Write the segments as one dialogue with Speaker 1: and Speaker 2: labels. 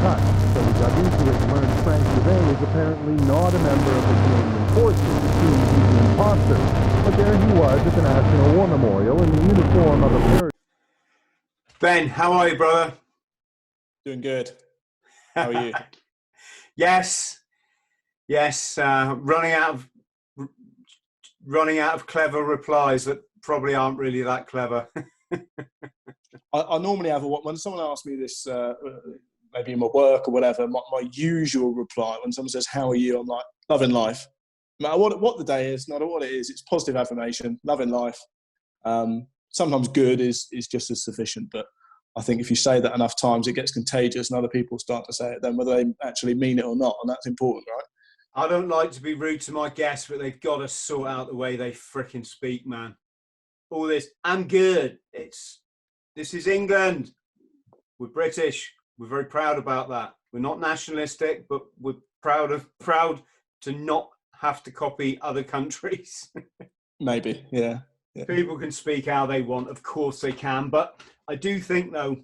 Speaker 1: cut, so we got into it and learned Frank Gervais is apparently not a member of the Canadian Forces, assumed he's an imposter. But there he was at the National War Memorial in the uniform of a parachute.
Speaker 2: Ben, how are you, brother?
Speaker 3: Doing good. How are you?
Speaker 2: Yes. Running out of clever replies that probably aren't really that clever.
Speaker 3: I normally have when someone asks me this, maybe in my work or whatever, my usual reply when someone says, "How are you?" I'm like, "Loving life." No matter what the day is, no matter what it is, it's positive affirmation, loving life. Sometimes good is just as sufficient, but I think if you say that enough times, it gets contagious and other people start to say it then, whether they actually mean it or not, and that's important, right?
Speaker 2: I don't like to be rude to my guests, but they've got to sort out the way they fricking speak, man. All this, I'm good. This is England. We're British. We're very proud about that. We're not nationalistic, but we're proud to not have to copy other countries.
Speaker 3: Maybe, yeah.
Speaker 2: People can speak how they want, of course they can, but I do think, though,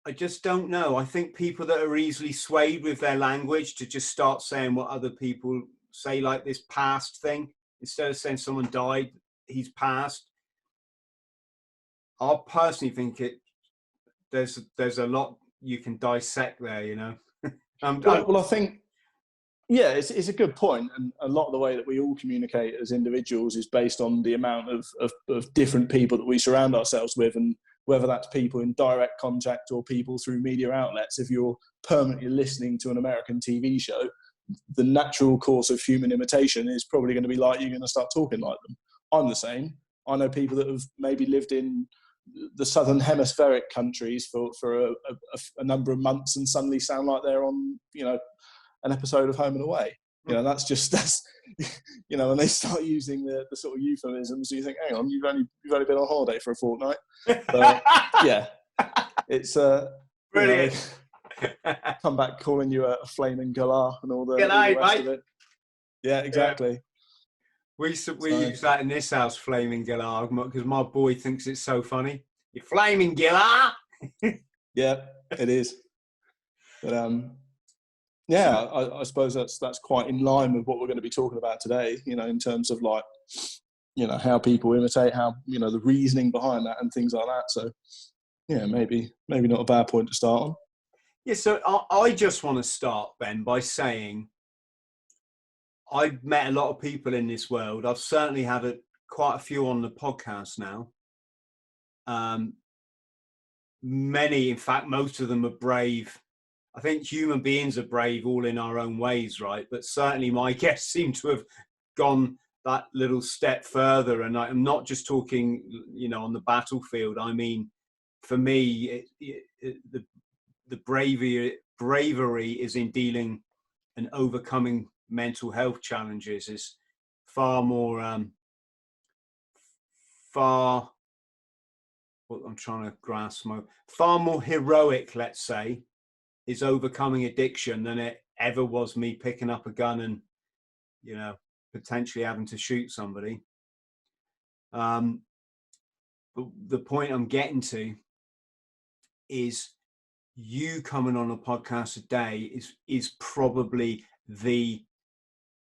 Speaker 2: I just don't know. I think people that are easily swayed with their language to just start saying what other people say, like this past thing, instead of saying someone died, he's passed. I personally think there's a lot you can dissect there, you know.
Speaker 3: Well, I think, yeah, it's a good point, and a lot of the way that we all communicate as individuals is based on the amount of different people that we surround ourselves with, and whether that's people in direct contact or people through media outlets. If you're permanently listening to an American TV show, the natural course of human imitation is probably going to be like you're going to start talking like them. I'm the same. I know people that have maybe lived in the southern hemispheric countries for a number of months and suddenly sound like they're on, an episode of Home and Away. That's when they start using the sort of euphemisms, you think, hang on, you've only been on holiday for a fortnight. Yeah, it's
Speaker 2: brilliant.
Speaker 3: Come back calling you a flaming galah and all the
Speaker 2: Good night,
Speaker 3: rest
Speaker 2: mate.
Speaker 3: of it. Yeah, exactly.
Speaker 2: Yeah. We use that in this house, flaming galah, because my boy thinks it's so funny. You flaming galah.
Speaker 3: Yeah, it is. But I suppose that's quite in line with what we're going to be talking about today, in terms of how people imitate, how, the reasoning behind that and things like that. So, yeah, maybe not a bad point to start on.
Speaker 2: Yeah, so I just want to start, Ben, by saying I've met a lot of people in this world. I've certainly had quite a few on the podcast now. Many, in fact, most of them are brave. I think human beings are brave all in our own ways, right? But certainly my guests seem to have gone that little step further. And I'm not just talking, on the battlefield. I mean, for me, the bravery is in dealing and overcoming mental health challenges is far more, far more heroic, let's say, is overcoming addiction than it ever was me picking up a gun and, potentially having to shoot somebody. But the point I'm getting to is you coming on a podcast today is probably the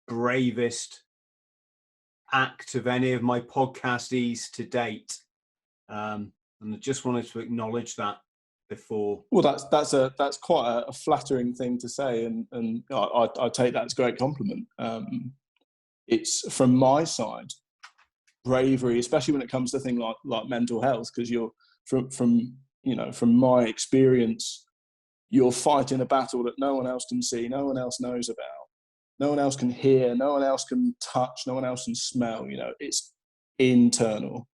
Speaker 2: bravest act of any of my podcastees to date. And I just wanted to acknowledge that before.
Speaker 3: Well, that's quite a flattering thing to say, and I take that as a great compliment. It's from my side, bravery, especially when it comes to things like mental health, because you're from my experience, you're fighting a battle that no one else can see, no one else knows about, no one else can hear, no one else can touch, no one else can smell. It's internal,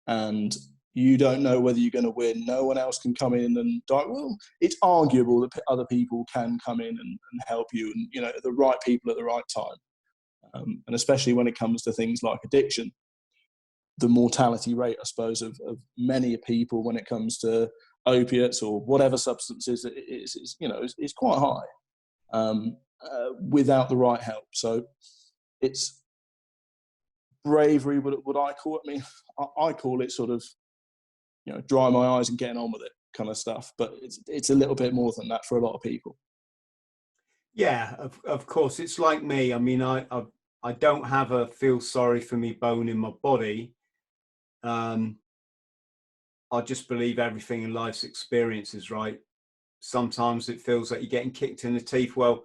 Speaker 3: and you don't know whether you're going to win. No one else can come in and die. Well, it's arguable that other people can come in and help you, and the right people at the right time. And especially when it comes to things like addiction, the mortality rate, I suppose, of many people when it comes to opiates or whatever substances is quite high without the right help. So it's bravery. What I call it? I mean, I call it sort of, dry my eyes and getting on with it kind of stuff. But it's a little bit more than that for a lot of people.
Speaker 2: Yeah, of course. It's like me. I mean, I don't have a feel sorry for me bone in my body. I just believe everything in life's experiences, right? Sometimes it feels like you're getting kicked in the teeth. Well,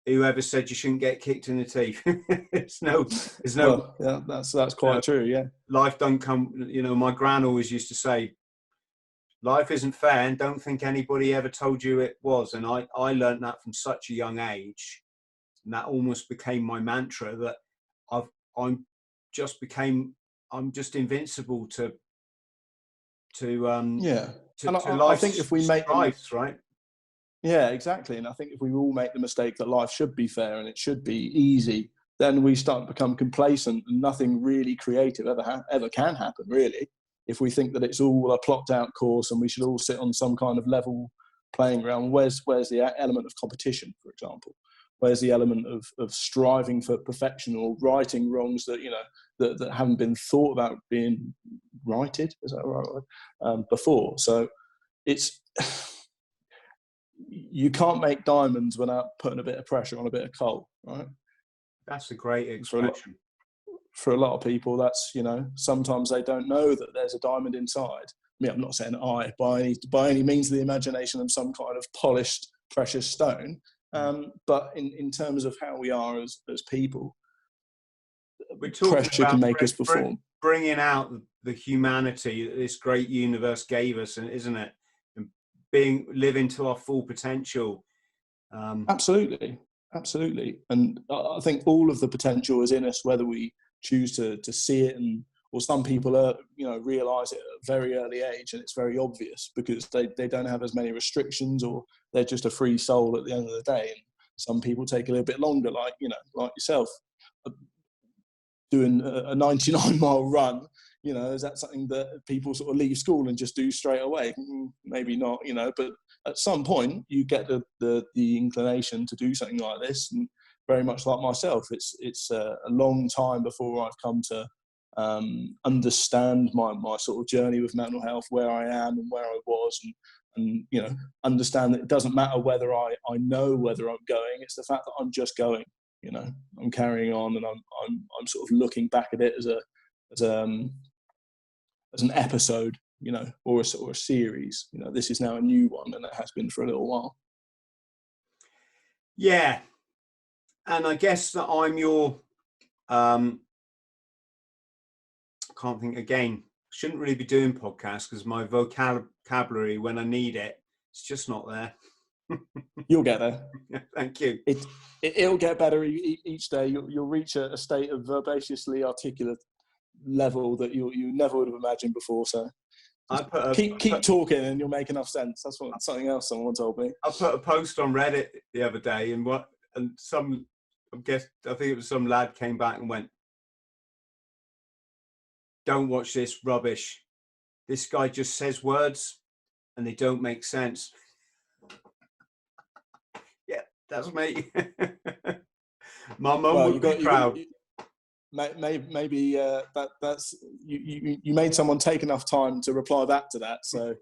Speaker 2: whoever said you shouldn't get kicked in the teeth? There's no.
Speaker 3: Well, yeah, that's quite true. Yeah,
Speaker 2: life don't come. My gran always used to say, life isn't fair, and don't think anybody ever told you it was. And I learned that from such a young age, and that almost became my mantra, that I'm just invincible to
Speaker 3: I think if we make
Speaker 2: strives, right?
Speaker 3: Yeah, exactly. And I think if we all make the mistake that life should be fair and it should be easy, then we start to become complacent, and nothing really creative ever can happen, really. If we think that it's all a plopped out course and we should all sit on some kind of level playing ground, where's the element of competition, for example? Where's the element of striving for perfection, or righting wrongs that that haven't been thought about being righted? Is that right? Before, so it's you can't make diamonds without putting a bit of pressure on a bit of coal, right?
Speaker 2: That's a great expression.
Speaker 3: For a lot of people, that's, sometimes they don't know that there's a diamond inside. I mean, I'm not saying by any means of the imagination of some kind of polished precious stone, but in terms of how we are as people, pressure can make us perform.
Speaker 2: Bringing out the humanity that this great universe gave us, and isn't it? And living to our full potential.
Speaker 3: Absolutely. And I think all of the potential is in us, whether we choose to see it, or some people realize it at a very early age, and it's very obvious because they don't have as many restrictions, or they're just a free soul at the end of the day. And some people take a little bit longer, like yourself, doing a 99-mile run. Is that something that people sort of leave school and just do straight away? Maybe not, but at some point you get the inclination to do something like this. And very much like myself, it's a long time before I've come to understand my sort of journey with mental health, where I am and where I was, and understand that it doesn't matter whether I know whether I'm going. It's the fact that I'm just going. I'm carrying on, and I'm sort of looking back at it as an episode, or a sort of a series. This is now a new one, and it has been for a little while.
Speaker 2: Yeah, and I guess that I'm your. I can't think again. Shouldn't really be doing podcasts because my vocabulary, when I need it, it's just not there.
Speaker 3: You'll get there.
Speaker 2: Thank you.
Speaker 3: It'll get better each day. You'll reach a state of verbaciously articulate level that you never would have imagined before. So keep talking, and you'll make enough sense. That's something else someone told me.
Speaker 2: I put a post on Reddit the other day, and I think it was some lad came back and went, "Don't watch this rubbish. This guy just says words, and they don't make sense." Yeah, that's me. My mum would be proud.
Speaker 3: Maybe that's you made someone take enough time to reply back to that, so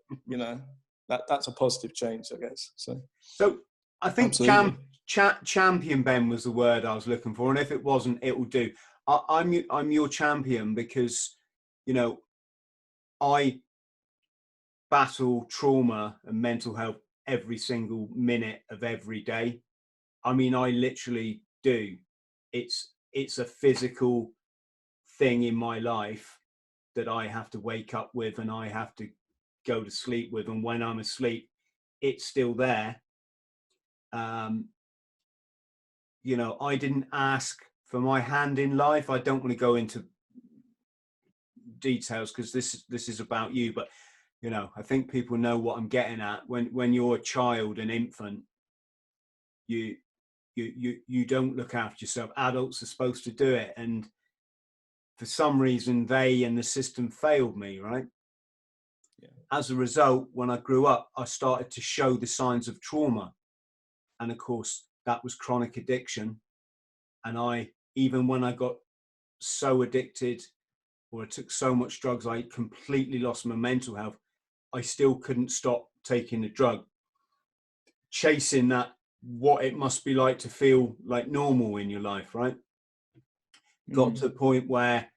Speaker 3: that's a positive change, I guess. So
Speaker 2: I think champion, Ben, was the word I was looking for, and if it wasn't, it will do. I'm your champion because I battle trauma and mental health every single minute of every day. I mean, I literally do. It's a physical thing in my life that I have to wake up with, and I have to go to sleep with. And when I'm asleep, it's still there. I didn't ask for my hand in life. I don't want to go into details because this is about you, but I think people know what I'm getting at. When you're a child, an infant, you don't look after yourself. Adults are supposed to do it, and for some reason they and the system failed me, right? Yeah. As a result, when I grew up, I started to show the signs of trauma, and of course that was chronic addiction. And even when I got so addicted or I took so much drugs I completely lost my mental health, I still couldn't stop taking the drug, chasing that, what it must be like to feel like normal in your life, right? Got to the point where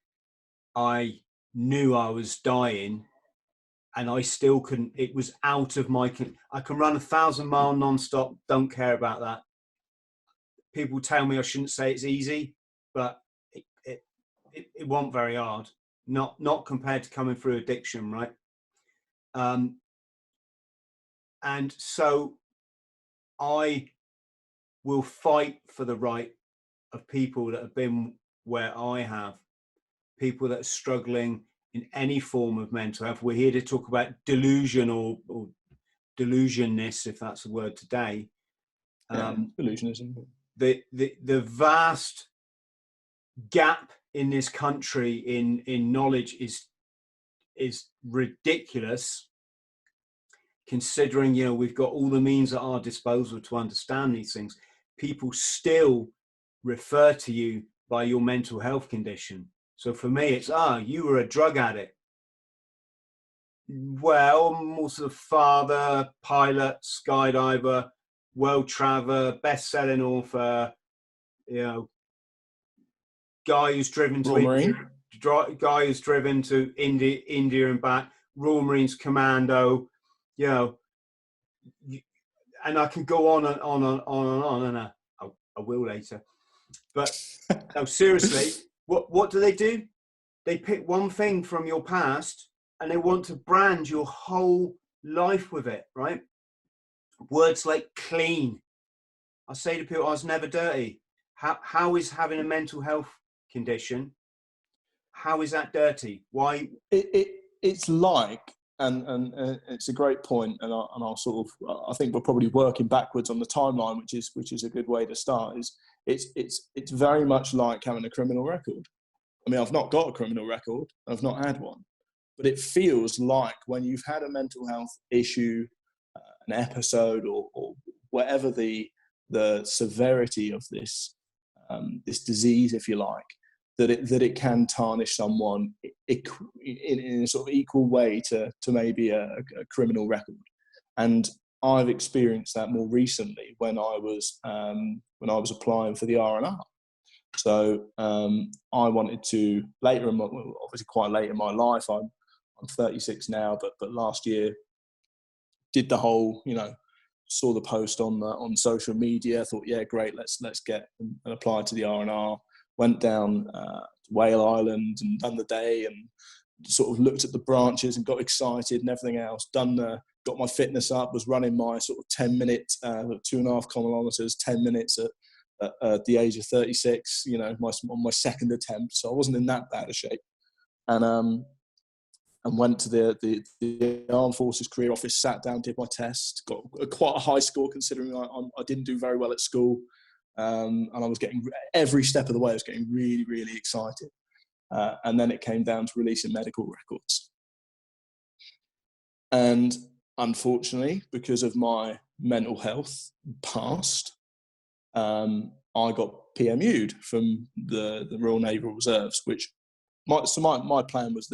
Speaker 2: I knew I was dying, and I still couldn't. It was out of my. I can run 1,000 mile non-stop. Don't care about that. People tell me I shouldn't say it's easy, but it wasn't very hard. Not compared to coming through addiction, right? And so I will fight for the right of people that have been where I have, people that are struggling in any form of mental health. We're here to talk about delusion or delusionness, if that's a word today.
Speaker 3: Delusionism.
Speaker 2: The vast gap in this country in knowledge is ridiculous, considering, you know, we've got all the means at our disposal to understand these things. People still refer to you by your mental health condition. So for me, it's, you were a drug addict. Well, I'm also a father, pilot, skydiver, world traveler, best-selling author, you know, guy who's driven to India and back, Royal Marines Commando, you know, and I can go on and on and on and on, and I will later. But no, seriously, what do? They pick one thing from your past and they want to brand your whole life with it, right? Words like clean. I say to people, I was never dirty. How is having a mental health condition, how is that dirty? Why?
Speaker 3: It's like, and it's a great point, and I'll sort of, I think we're probably working backwards on the timeline, which is a good way to start. It's very much like having a criminal record. I mean, I've not got a criminal record, I've not had one, but it feels like when you've had a mental health issue, an episode, or whatever the severity of this disease, if you like, that it can tarnish someone in a sort of equal way to maybe a criminal record. And I've experienced that more recently when I was applying for the R&R. So I wanted to, obviously quite late in my life, I'm 36 now, but last year did the whole, you know, saw the post on social media, thought, yeah, great, let's get and apply to the R&R. Went down to Whale Island and done the day and sort of looked at the branches and got excited and everything else. Got my fitness up, was running my sort of 10-minute, 2.5 kilometers, 10 minutes at the age of 36, you know, on my second attempt. So I wasn't in that bad a shape. And went to the Armed Forces Career Office, sat down, did my test, got quite a high score considering I didn't do very well at school. And I was getting, every step of the way, I was getting really, really excited. And then it came down to releasing medical records. And unfortunately, because of my mental health past, I got PMU'd from the Royal Naval Reserves, which my plan was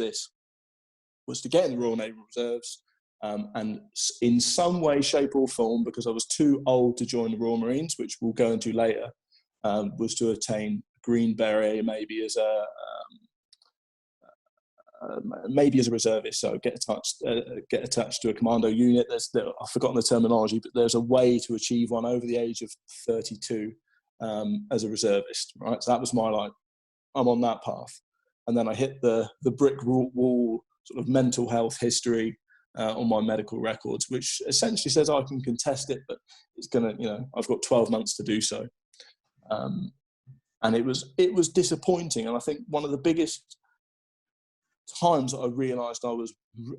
Speaker 3: to get in the Royal Naval Reserves, and in some way, shape or form, because I was too old to join the Royal Marines, which we'll go into later, was to attain Green Beret, maybe as a reservist, so get attached to a commando unit. I've forgotten the terminology, but there's a way to achieve one over the age of 32 as a reservist, right? So that was I'm on that path. And then I hit the brick wall sort of mental health history on my medical records, which essentially says I can contest it, but it's gonna, you know, I've got 12 months to do so. And it was disappointing. And I think one of the biggest times that I realised I was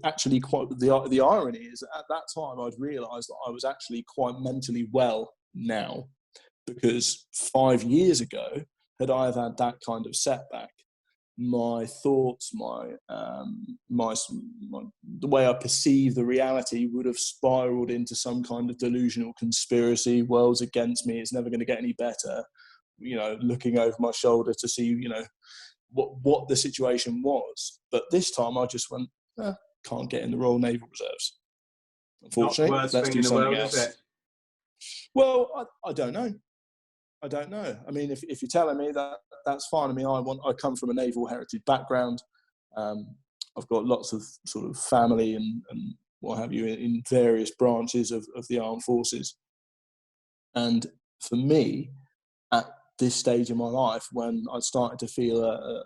Speaker 3: actually quite, the irony is at that time I'd realised that I was actually quite mentally well now, because 5 years ago, had I have had that kind of setback, my thoughts, the way I perceive the reality would have spiraled into some kind of delusional conspiracy. World's against me. It's never going to get any better. You know, looking over my shoulder to see, you know, what the situation was. But this time I just went, can't get in the Royal Naval Reserves. Unfortunately,
Speaker 2: Not the worst
Speaker 3: let's
Speaker 2: thing
Speaker 3: do
Speaker 2: in the
Speaker 3: something
Speaker 2: world,
Speaker 3: else.
Speaker 2: is it?
Speaker 3: Well, I don't know. I don't know. I mean, if you're telling me that, that's fine. I mean, I come from a naval heritage background. I've got lots of sort of family and what have you in various branches of the armed forces. And for me, at this stage in my life, when I started to feel a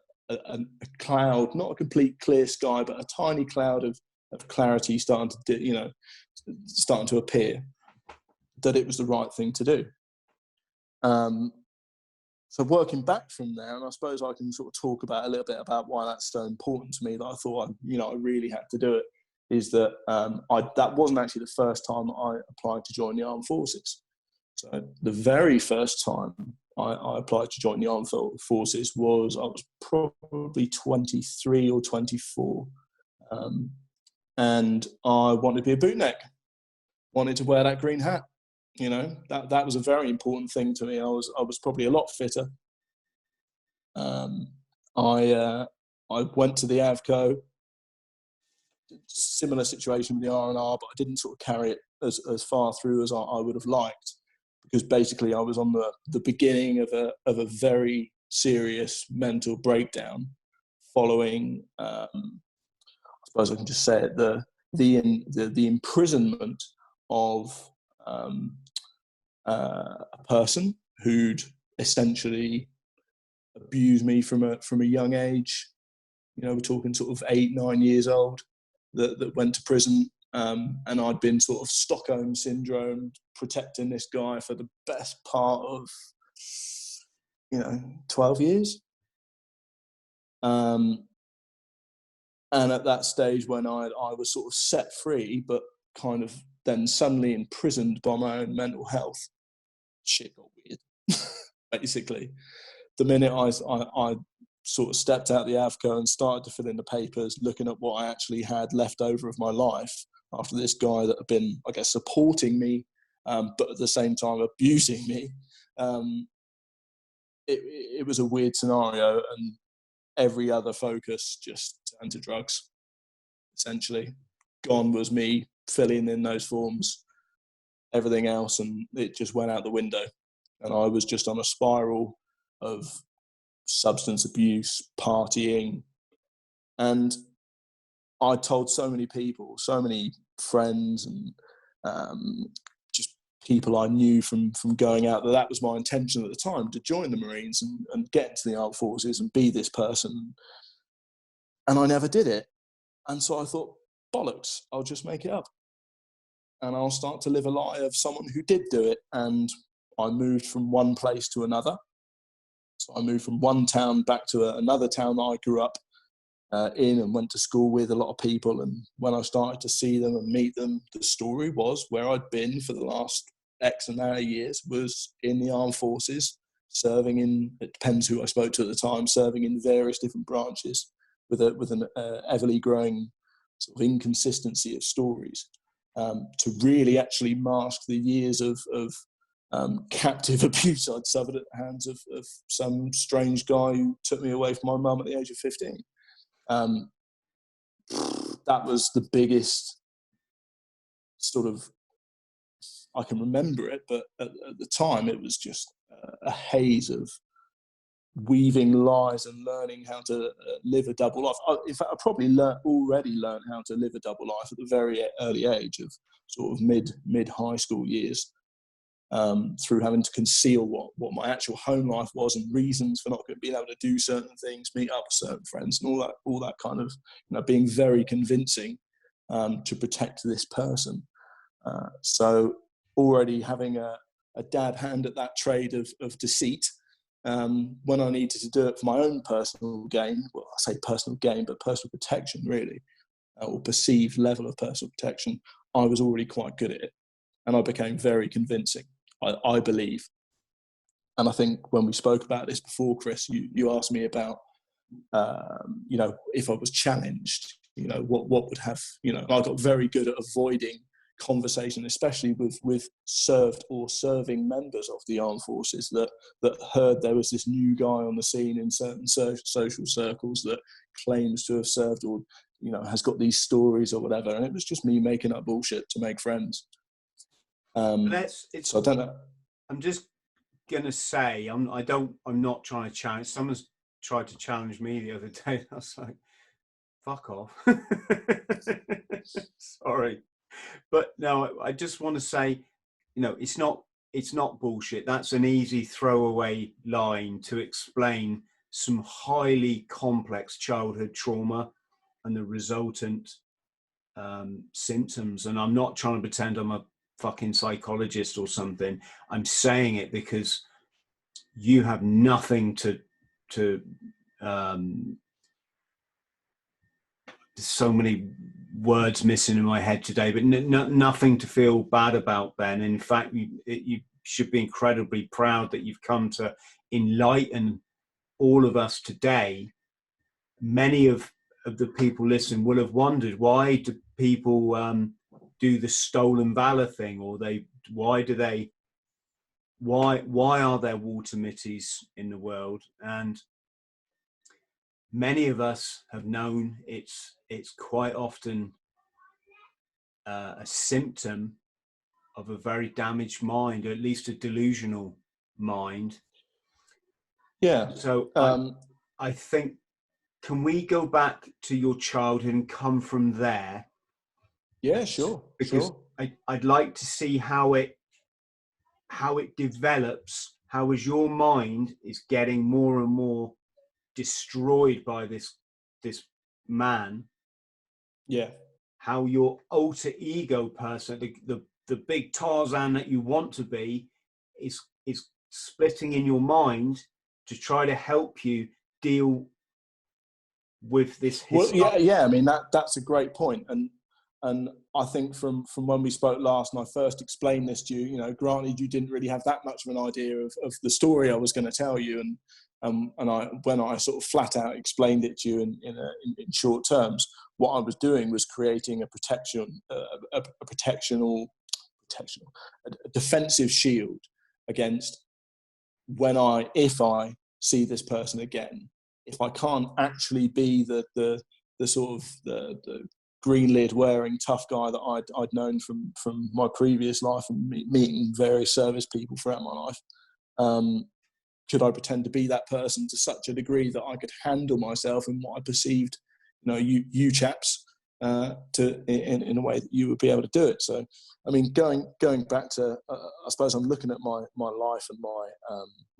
Speaker 3: cloud, not a complete clear sky, but a tiny cloud of clarity starting to appear, that it was the right thing to do. So working back from there, and I suppose I can sort of talk about a little bit about why that's so important to me, that I thought I really had to do it, is that that wasn't actually the first time I applied to join the armed forces. So the very first time I applied to join the armed forces I was probably 23 or 24, and I wanted to be a bootneck, wanted to wear that green hat. You know, that was a very important thing to me. I was probably a lot fitter. I went to the AVCO, similar situation with the R&R, but I didn't sort of carry it as far through as I would have liked, because basically I was on the beginning of a very serious mental breakdown following, I suppose I can just say it, the imprisonment of a person who'd essentially abused me from a young age. You know, we're talking sort of 8-9 years old, that went to prison, and I'd been sort of Stockholm syndrome protecting this guy for the best part of 12 years. And at that stage, when I was sort of set free, but kind of then suddenly imprisoned by my own mental health, shit got weird. Basically, the minute I sort of stepped out the AVCO and started to fill in the papers, looking at what I actually had left over of my life after this guy that had been, I guess, supporting me, but at the same time abusing me, it was a weird scenario, and every other focus just turned to drugs. Essentially, gone was me filling in those forms, everything else, and it just went out the window. And I was just on a spiral of substance abuse, partying. And I told so many people, so many friends, and just people I knew from going out, that was my intention at the time, to join the Marines and get into the armed forces and be this person. And I never did it. And so I thought, bollocks, I'll just make it up. And I'll start to live a lie of someone who did do it. And I moved from one place to another. So I moved from one town back to another town that I grew up in and went to school with a lot of people. And when I started to see them and meet them, the story was where I'd been for the last X amount of years was in the armed forces, serving in, it depends who I spoke to at the time, serving in various different branches with an everly growing sort of inconsistency of stories, to really actually mask the years of captive abuse I'd suffered at the hands of some strange guy who took me away from my mum at the age of 15. That was the biggest sort of, I can remember it, but at the time it was just a haze of weaving lies and learning how to live a double life. In fact, I probably already learned how to live a double life at the very early age of sort of mid high school years, through having to conceal what my actual home life was and reasons for not being able to do certain things, meet up with certain friends, and all that kind of, being very convincing to protect this person. So already having a dab hand at that trade of deceit, when I needed to do it for my own personal gain, well, I say personal gain, but personal protection really, or perceived level of personal protection, I was already quite good at it. And I became very convincing, I believe. And I think when we spoke about this before, Chris, you asked me about, if I was challenged, what would have, I got very good at avoiding conversation, especially with served or serving members of the armed forces, that heard there was this new guy on the scene in certain social circles that claims to have served, or has got these stories or whatever, and it was just me making up bullshit to make friends. So I don't know.
Speaker 2: I'm just gonna say I'm not trying to challenge. Someone's tried to challenge me the other day. I was like, fuck off. Sorry. But no, I just want to say, it's not bullshit. That's an easy throwaway line to explain some highly complex childhood trauma and the resultant symptoms. And I'm not trying to pretend I'm a fucking psychologist or something. I'm saying it because you have nothing to there's so many words missing in my head today, but nothing to feel bad about, Ben. In fact, you should be incredibly proud that you've come to enlighten all of us today. Many of the people listening will have wondered, why do people do the stolen valor thing, or why are there Walter Mittys in the world? And many of us have known it's quite often a symptom of a very damaged mind, or at least a delusional mind.
Speaker 3: Yeah.
Speaker 2: So I think, can we go back to your childhood and come from there?
Speaker 3: Yeah, sure.
Speaker 2: Because sure. I'd like to see how it develops, how as your mind is getting more and more destroyed by this man, how your alter ego person, the big Tarzan that you want to be, is splitting in your mind to try to help you deal with this.
Speaker 3: I mean, that's a great point. And I think from when we spoke last and I first explained this to you, granted you didn't really have that much of an idea of the story I was going to tell you, and when I sort of flat out explained it to you in short terms, what I was doing was creating a defensive shield against if I see this person again, if I can't actually be the sort of the green lid wearing tough guy that I'd known from my previous life and meeting various service people throughout my life. Could I pretend to be that person to such a degree that I could handle myself in what I perceived, you chaps, in a way that you would be able to do it. So, I mean, going back to, I suppose I'm looking at my life and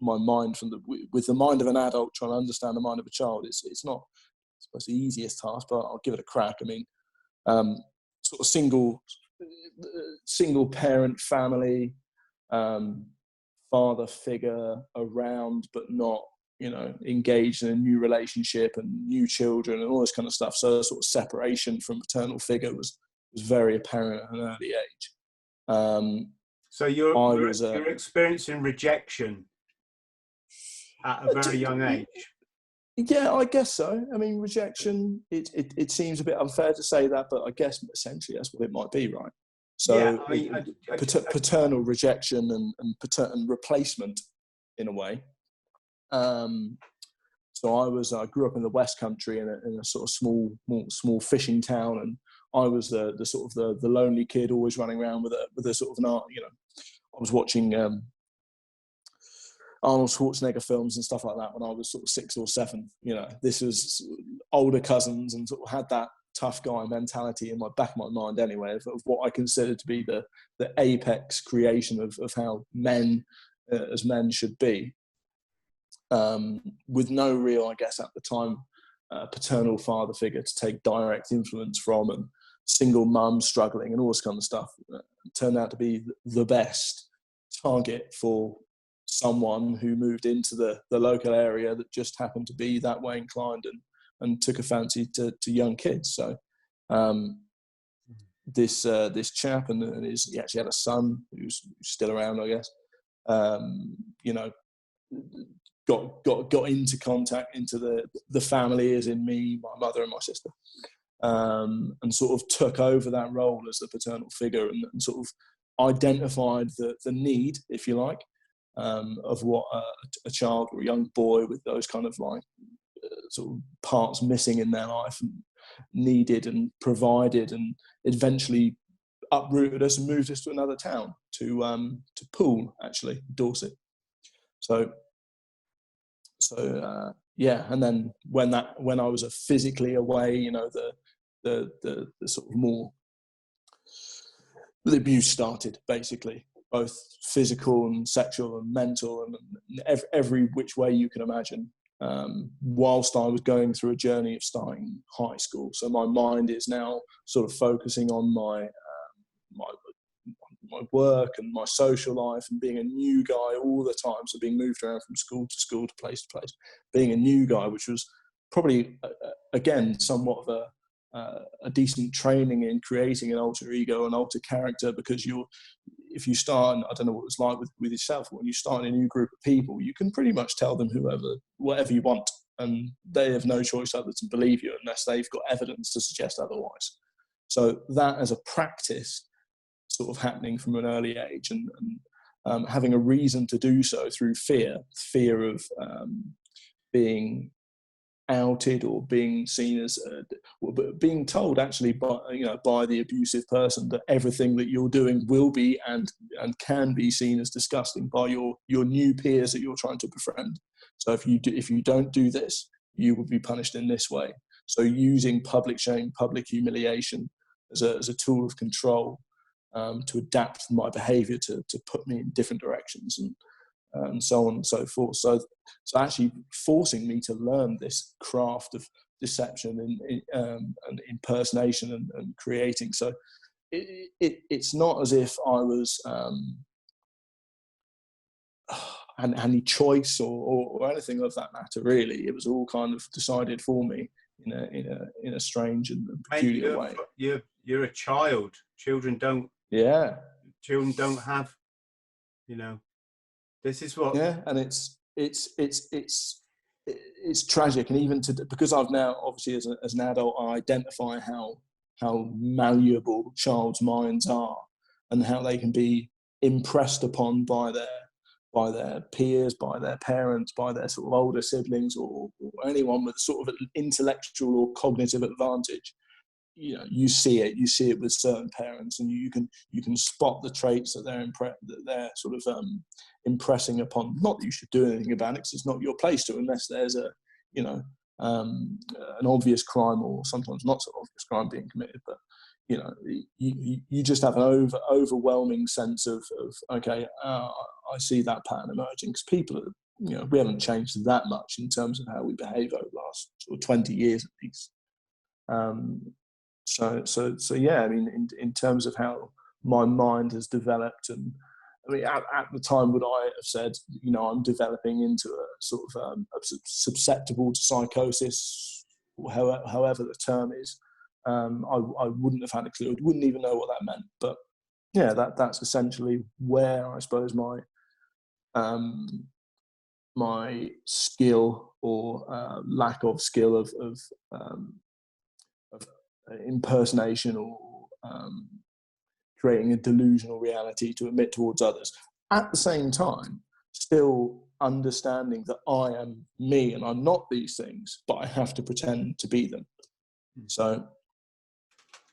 Speaker 3: my mind with the mind of an adult trying to understand the mind of a child. It's not, I suppose, the easiest task, but I'll give it a crack. I mean, sort of single parent family, father figure around, but not, engaged in a new relationship and new children and all this kind of stuff. So sort of separation from paternal figure was very apparent at an early age.
Speaker 2: So you're experiencing rejection at a very young age.
Speaker 3: Yeah, I guess so. I mean, rejection, it seems a bit unfair to say that, but I guess essentially that's what it might be, right? So
Speaker 2: yeah, I mean,
Speaker 3: paternal rejection and replacement in a way. So I grew up in the West Country in a sort of small fishing town, and I was the sort of the lonely kid always running around with a sort of an art. I was watching Arnold Schwarzenegger films and stuff like that when I was sort of 6 or 7. This was older cousins, and sort of had that tough guy mentality in my back of my mind anyway, of what I consider to be the apex creation of how men as men should be. With no real, I guess, at the time, paternal father figure to take direct influence from, and single mum struggling and all this kind of stuff, turned out to be the best target for someone who moved into the local area that just happened to be that way inclined and took a fancy to young kids. So this chap and he actually had a son who's still around, I guess. Got into contact into the family, as in me, my mother and my sister. and sort of took over that role as the paternal figure, and sort of identified the need, if you like, of what a child or a young boy with those kind of like sort of parts missing in their life and needed and provided, and eventually uprooted us and moved us to another town, to Poole, actually, Dorset. So yeah, and then when I was physically away, you know, the sort of more, the abuse started, basically, both physical and sexual and mental and every which way you can imagine, whilst I was going through a journey of starting high school. So my mind is now sort of focusing on my work and my social life, and being a new guy all the time. So being moved around from school to school, to place, being a new guy, which was probably, again, somewhat of a decent training in creating an alter ego, an alter character, because if you start, and I don't know what it was like with yourself, when you start in a new group of people, you can pretty much tell them whatever you want, and they have no choice other to believe you unless they've got evidence to suggest otherwise. So that as a practice sort of happening from an early age, and having a reason to do so through fear of being outed, or being seen as being told actually by the abusive person that everything that you're doing will be and can be seen as disgusting by your new peers that you're trying to befriend. So if you don't do this, you will be punished in this way. So using public shame, public humiliation as a tool of control, to adapt my behaviour to put me in different directions, and so on and so forth. So actually forcing me to learn this craft of deception and impersonation and creating. So it's not as if I was had any choice or anything of that matter, really. It was all kind of decided for me in a strange and peculiar way.
Speaker 2: You're a child. Children don't have, this is what.
Speaker 3: Yeah, and it's tragic, and even because I've now obviously as an adult, I identify how malleable child's minds are, and how they can be impressed upon by their peers, by their parents, by their sort of older siblings, or anyone with sort of an intellectual or cognitive advantage. You see it with certain parents, and you can spot the traits that they're sort of impressing upon. Not that you should do anything about it, because it's not your place to, unless there's an obvious crime, or sometimes not so obvious crime being committed. But you just have an overwhelming sense of okay, I see that pattern emerging, because people are, we haven't changed that much in terms of how we behave over the last sort of 20 years at least. So yeah, I mean, in terms of how my mind has developed, and I mean, at the time, would I have said, I'm developing into a sort of susceptible to psychosis, or however the term is, I wouldn't have had a clue. I wouldn't even know what that meant. But yeah, that's essentially where I suppose my skill, or lack of skill of impersonation, or creating a delusional reality to emit towards others. At the same time, still understanding that I am me and I'm not these things, but I have to pretend to be them. So,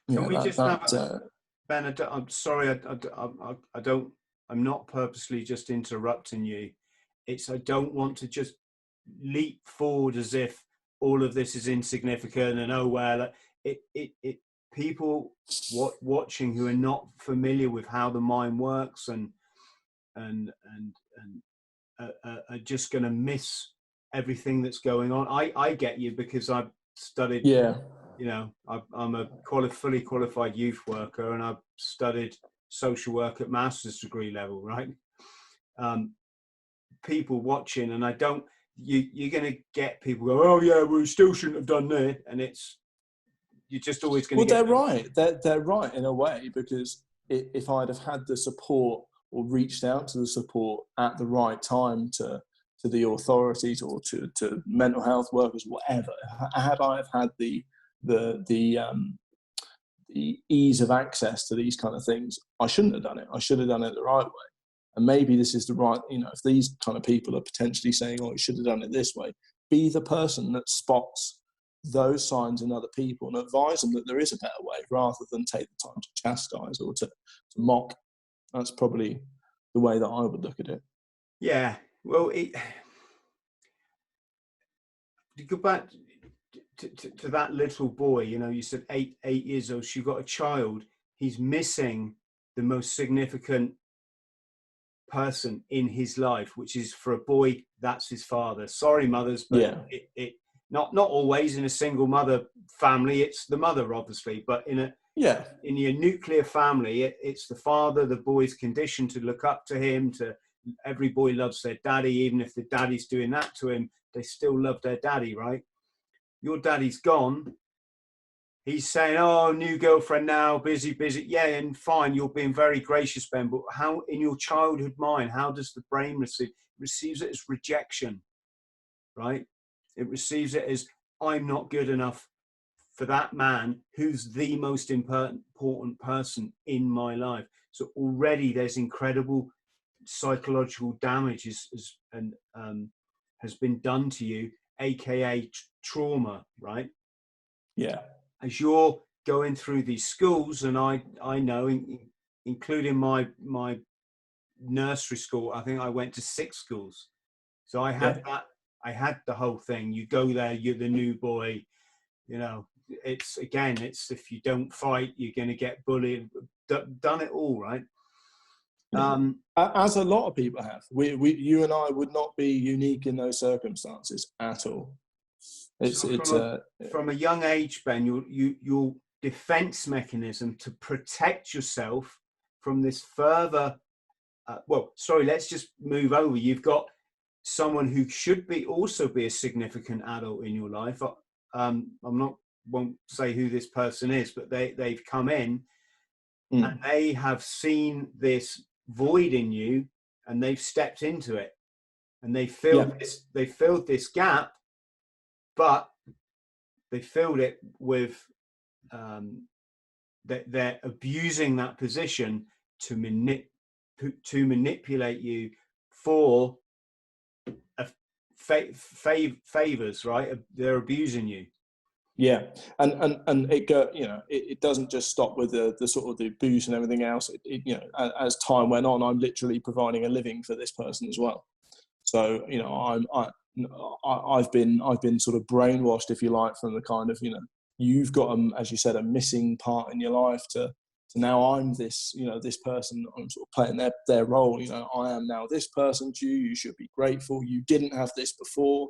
Speaker 2: can we just have Ben? I'm sorry, I'm not purposely just interrupting you. I don't want to just leap forward as if all of this is insignificant and oh well. People watching who are not familiar with how the mind works and are just going to miss everything that's going on. I get you, because I've studied.
Speaker 3: Yeah.
Speaker 2: I'm a fully qualified youth worker, and I've studied social work at master's degree level. Right. People watching, and you're going to get people go, oh yeah, we still shouldn't have done that, and you're just always going to
Speaker 3: they're right. They're right in a way, because if I'd have had the support, or reached out to the support at the right time to the authorities, or to mental health workers, whatever, had I have had the the ease of access to these kind of things, I shouldn't have done it. I should have done it the right way. And maybe this is the right, if these kind of people are potentially saying, oh, you should have done it this way, be the person that spots those signs in other people and advise them that there is a better way, rather than take the time to chastise or to mock. That's probably the way that I would look at it.
Speaker 2: Yeah. Well, to go back to that little boy, you said 8 years old, she got a child. He's missing the most significant person in his life, which is, for a boy, that's his father. Sorry, mothers, but
Speaker 3: yeah.
Speaker 2: it not always in a single mother family. It's the mother, obviously, but in your nuclear family, it's the father. The boy's conditioned to look up to him. Every boy loves their daddy, even if the daddy's doing that to him, they still love their daddy, right? Your daddy's gone. He's saying, oh, new girlfriend now, busy. Yeah, and fine, you're being very gracious, Ben, but how, in your childhood mind, how does the brain receives it as rejection, right? It receives it as, I'm not good enough for that man who's the most important person in my life. So already there's incredible psychological damage has been done to you, aka trauma, right?
Speaker 3: Yeah.
Speaker 2: As you're going through these schools, and I know, including my nursery school, I think I went to 6 schools. So I had I had the whole thing. You go there, you're the new boy, it's if you don't fight, you're going to get bullied. Done it all, right?
Speaker 3: As a lot of people have. You and I would not be unique in those circumstances at all.
Speaker 2: From a young age, Ben, your defense mechanism to protect yourself from this further. Let's just move over. You've got someone who should also be a significant adult in your life. Won't say who this person is, but they've come in and they have seen this void in you, and they've stepped into it, and they filled this gap. But they filled it with they're abusing that position to manipulate you for favors, right? They're abusing you.
Speaker 3: Yeah, and it doesn't just stop with the sort of the abuse and everything else. As time went on, I'm literally providing a living for this person as well. So I've been sort of brainwashed, if you like, from the kind of, you've got, as you said, a missing part in your life to now I'm this, this person, I'm sort of playing their role. I am now this person to you. You should be grateful. You didn't have this before.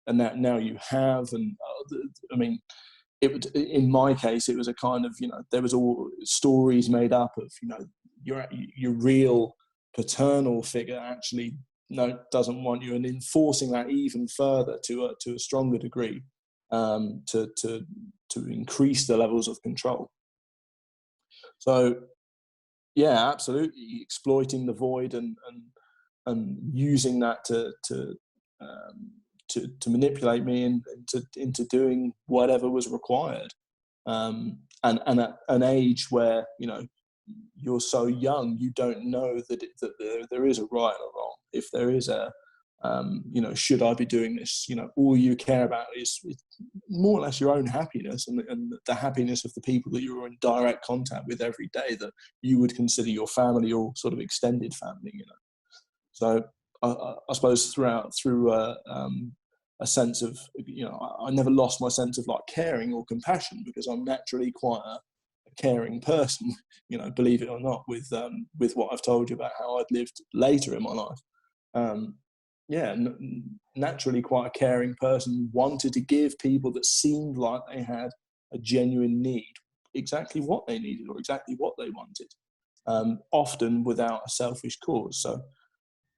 Speaker 3: And that now you have. And in my case, it was a kind of, there was all stories made up of, your real paternal figure actually doesn't want you, and enforcing that even further to a stronger degree, to increase the levels of control. So yeah, absolutely, exploiting the void and using that to manipulate me into doing whatever was required, and at an age where you're so young, you don't know that there is a right or wrong. If there is a, should I be doing this? All you care about is more or less your own happiness and the happiness of the people that you're in direct contact with every day, that you would consider your family or sort of extended family. So I suppose through a sense of, I never lost my sense of like caring or compassion, because I'm naturally quite a caring person, believe it or not, with what I've told you about how I'd lived later in my life. Naturally quite a caring person, wanted to give people that seemed like they had a genuine need exactly what they needed or exactly what they wanted, often without a selfish cause. So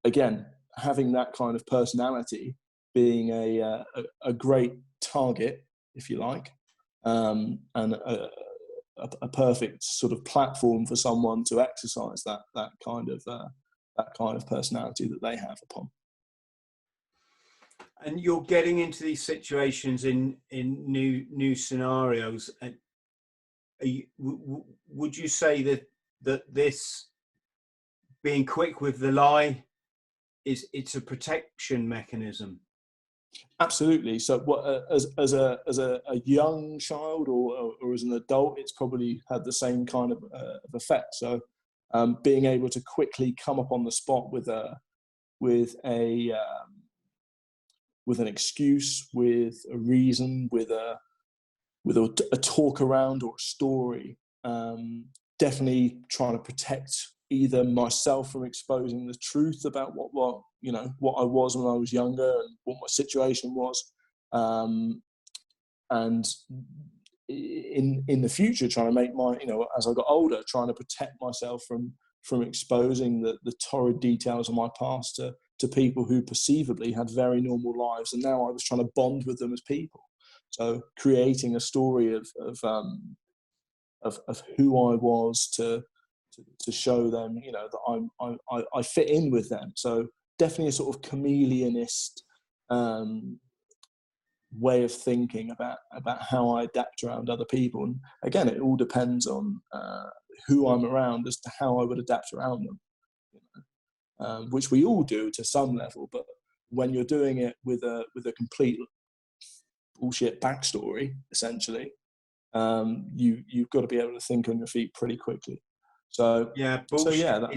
Speaker 3: again, having that kind of personality, being a great target, if you like, and a perfect sort of platform for someone to exercise that kind of personality that they have upon.
Speaker 2: And you're getting into these situations in new scenarios. And would you say that this being quick with the lie it's a protection mechanism?
Speaker 3: Absolutely. So, what as a young child or as an adult, it's probably had the same kind of effect. So, being able to quickly come up on the spot with an excuse, with a reason, with a talk around or a story. Definitely trying to protect either myself from exposing the truth about what I was when I was younger and what my situation was, and in the future trying to make as I got older, trying to protect myself from exposing the torrid details of my past to people who perceivably had very normal lives, and now I was trying to bond with them as people. So creating a story of who I was to show them, that I fit in with them. So definitely a sort of chameleonist way of thinking about how I adapt around other people. And again, it all depends on who I'm around as to how I would adapt around them, which we all do to some level. But when you're doing it with a complete bullshit backstory, essentially, you've got to be able to think on your feet pretty quickly. So
Speaker 2: yeah, bullshit.
Speaker 3: So yeah,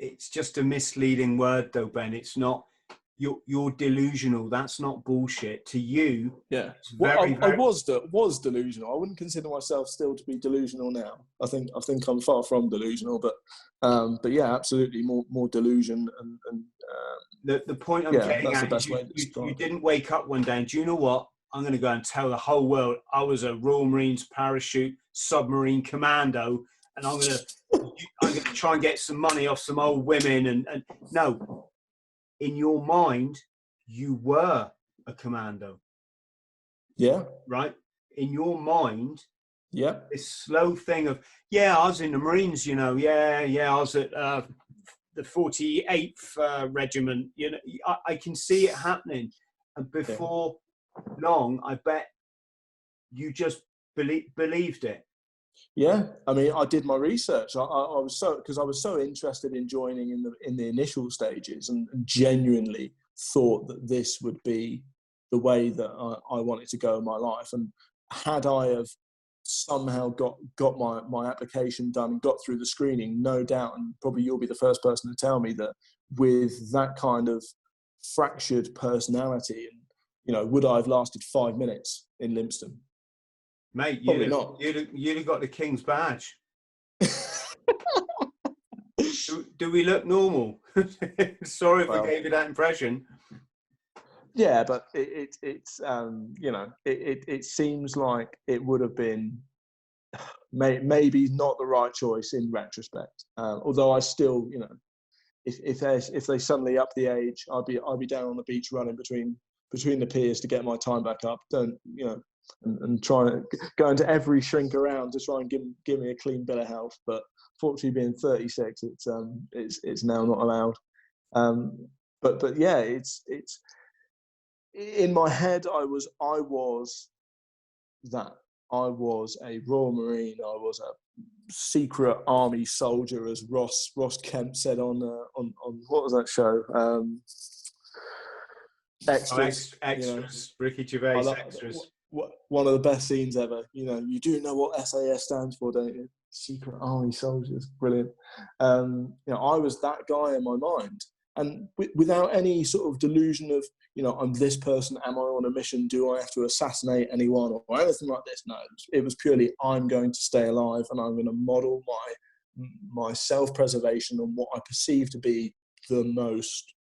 Speaker 2: it's just a misleading word, though, Ben. It's not. You're delusional. That's not bullshit to you.
Speaker 3: Yeah,
Speaker 2: I
Speaker 3: was delusional. I wouldn't consider myself still to be delusional now. I think I'm far from delusional, but yeah, absolutely more delusion and
Speaker 2: the point I'm getting at is you didn't wake up one day and, do you know what? I'm going to go and tell the whole world I was a Royal Marines parachute submarine commando, and I'm going to try and get some money off some old women. And no, in your mind, you were a commando.
Speaker 3: Yeah.
Speaker 2: Right? In your mind,
Speaker 3: yeah,
Speaker 2: this slow thing of, I was in the Marines, I was at the 48th Regiment. I can see it happening. And before long, I bet you just believed it.
Speaker 3: Yeah, I mean, I did my research. I was so interested in joining in the initial stages, and genuinely thought that this would be the way that I wanted to go in my life. And had I have somehow got my application done and got through the screening, no doubt, and probably you'll be the first person to tell me that with that kind of fractured personality, and would I have lasted 5 minutes in Lympstone?
Speaker 2: Mate,
Speaker 3: probably not.
Speaker 2: You'd have got the King's badge. do we look normal? Sorry if I gave you that impression.
Speaker 3: Yeah, but it seems like it would have been maybe not the right choice in retrospect. Although I still, if they suddenly up the age, I'd be down on the beach running between the piers to get my time back up. And try to go into every shrink around to try and give me a clean bill of health. But fortunately, being 36, it's now not allowed. But yeah, it's in my head. I was that. I was a Royal Marine. I was a secret army soldier, as Ross Kemp said on what was that show? Extras.
Speaker 2: Extras. Ricky Gervais. Extras.
Speaker 3: One of the best scenes ever. You do know what SAS stands for, don't you? Secret Army Soldiers. Brilliant. I was that guy in my mind, and without any sort of delusion of, I'm this person. Am I on a mission? Do I have to assassinate anyone or anything like this? No, it was purely, I'm going to stay alive, and I'm going to model my self-preservation on what I perceive to be the most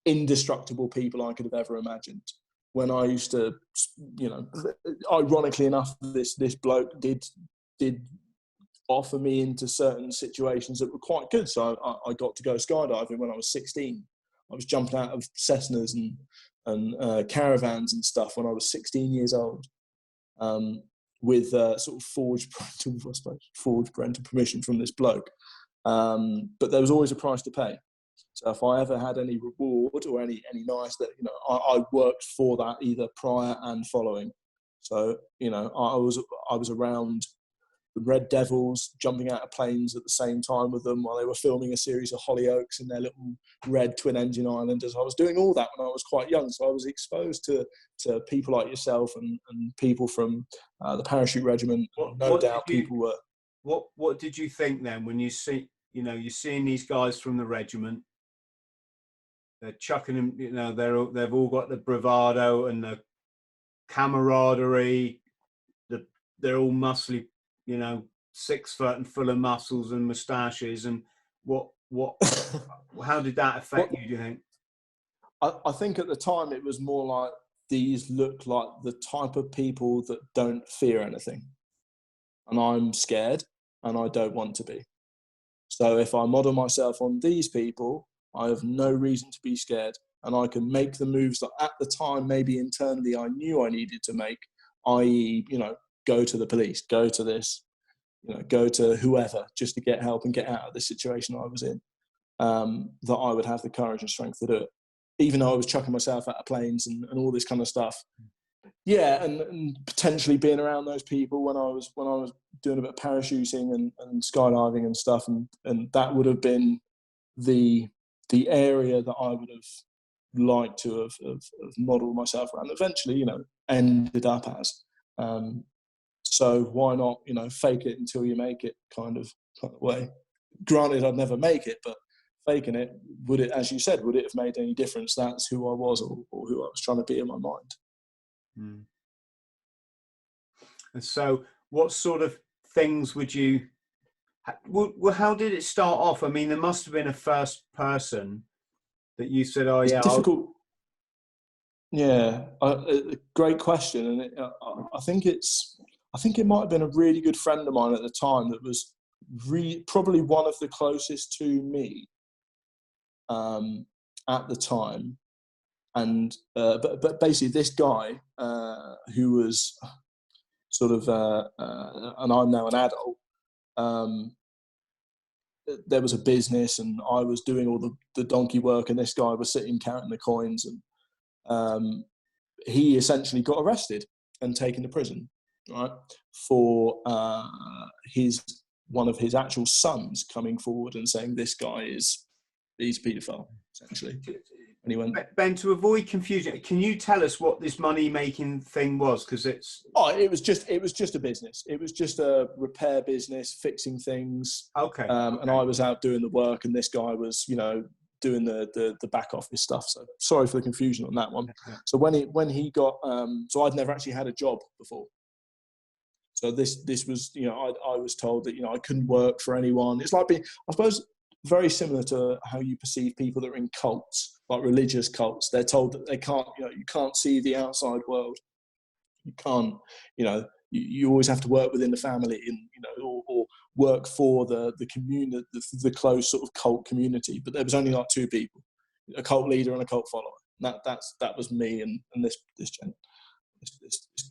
Speaker 3: indestructible people I could have ever imagined. When I used to, ironically enough, this bloke did offer me into certain situations that were quite good. So I got to go skydiving when I was 16. I was jumping out of Cessnas and caravans and stuff when I was 16 years old, with sort of forged parental permission from this bloke. But there was always a price to pay. So if I ever had any reward or any nice, that, you know, I worked for that either prior and following. So, you know, I was around the Red Devils, jumping out of planes at the same time with them while they were filming a series of Hollyoaks in their little red twin-engine Islanders. I was doing all that when I was quite young, so I was exposed to people like yourself and people from the Parachute Regiment. No doubt people were.
Speaker 2: What did you think then when you see, you know, you're seeing these guys from the regiment? They're chucking them, you know, they've all got the bravado and the camaraderie. They're all muscly, you know, 6 foot and full of muscles and moustaches. And how did that affect you, do you think?
Speaker 3: I think at the time it was more like, these look like the type of people that don't fear anything. And I'm scared and I don't want to be. So if I model myself on these people, I have no reason to be scared. And I can make the moves that at the time, maybe internally, I knew I needed to make, i.e., you know, go to the police, go to this, you know, go to whoever, just to get help and get out of the situation I was in, that I would have the courage and strength to do it. Even though I was chucking myself out of planes and all this kind of stuff. Yeah, and potentially being around those people when I was doing a bit of parachuting and skydiving and stuff, and that would have been the area that I would have liked to have modelled myself around. Eventually, you know, ended up as. So why not, you know, fake it until you make it kind of way. Granted, I'd never make it, but faking it, would it, as you said, would it have made any difference? That's who I was or who I was trying to be in my mind.
Speaker 2: Mm. And so what sort of things would you, well, how did it start off? I mean, there must have been a first person that you said, oh, yeah.
Speaker 3: It's difficult. Yeah, a great question. And I think it might have been a really good friend of mine at the time that was probably one of the closest to me at the time. And but basically this guy who was sort of, and I'm now an adult, there was a business and I was doing all the donkey work and this guy was sitting counting the coins, and he essentially got arrested and taken to prison, right, for one of his actual sons coming forward and saying this guy he's a paedophile, essentially. And he went,
Speaker 2: Ben, to avoid confusion, can you tell us what this money-making thing was? Because it's...
Speaker 3: Oh, it was just a business. It was just a repair business, fixing things.
Speaker 2: Okay.
Speaker 3: And I was out doing the work, and this guy was, you know, doing the back office stuff. So sorry for the confusion on that one.
Speaker 2: Yeah.
Speaker 3: So when he got, so I'd never actually had a job before. So this was, you know, I was told that, you know, I couldn't work for anyone. It's like being, I suppose, very similar to how you perceive people that are in cults, like religious cults. They're told that they can't, you know, you can't see the outside world. You can't, you know, you always have to work within the family, and, you know, or work for the community, the close sort of cult community. But there was only like two people, a cult leader and a cult follower. And that was me and this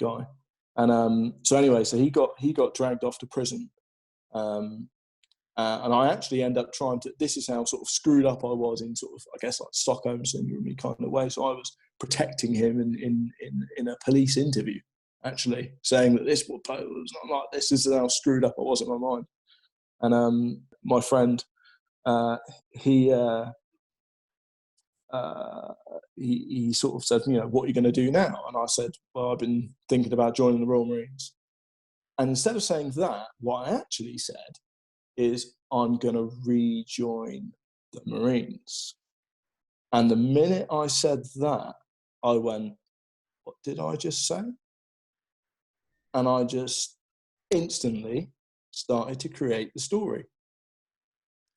Speaker 3: guy. And so anyway, so he got dragged off to prison. And I actually end up trying to, this is how sort of screwed up I was in sort of, I guess, like Stockholm syndrome kind of way. So I was protecting him in a police interview, actually, saying that this was not like this. This is how screwed up I was in my mind. And my friend, he sort of said, you know, what are you going to do now? And I said, well, I've been thinking about joining the Royal Marines. And instead of saying that, what I actually said is, I'm going to rejoin the Marines. And the minute I said that, I went, what did I just say? And I just instantly started to create the story.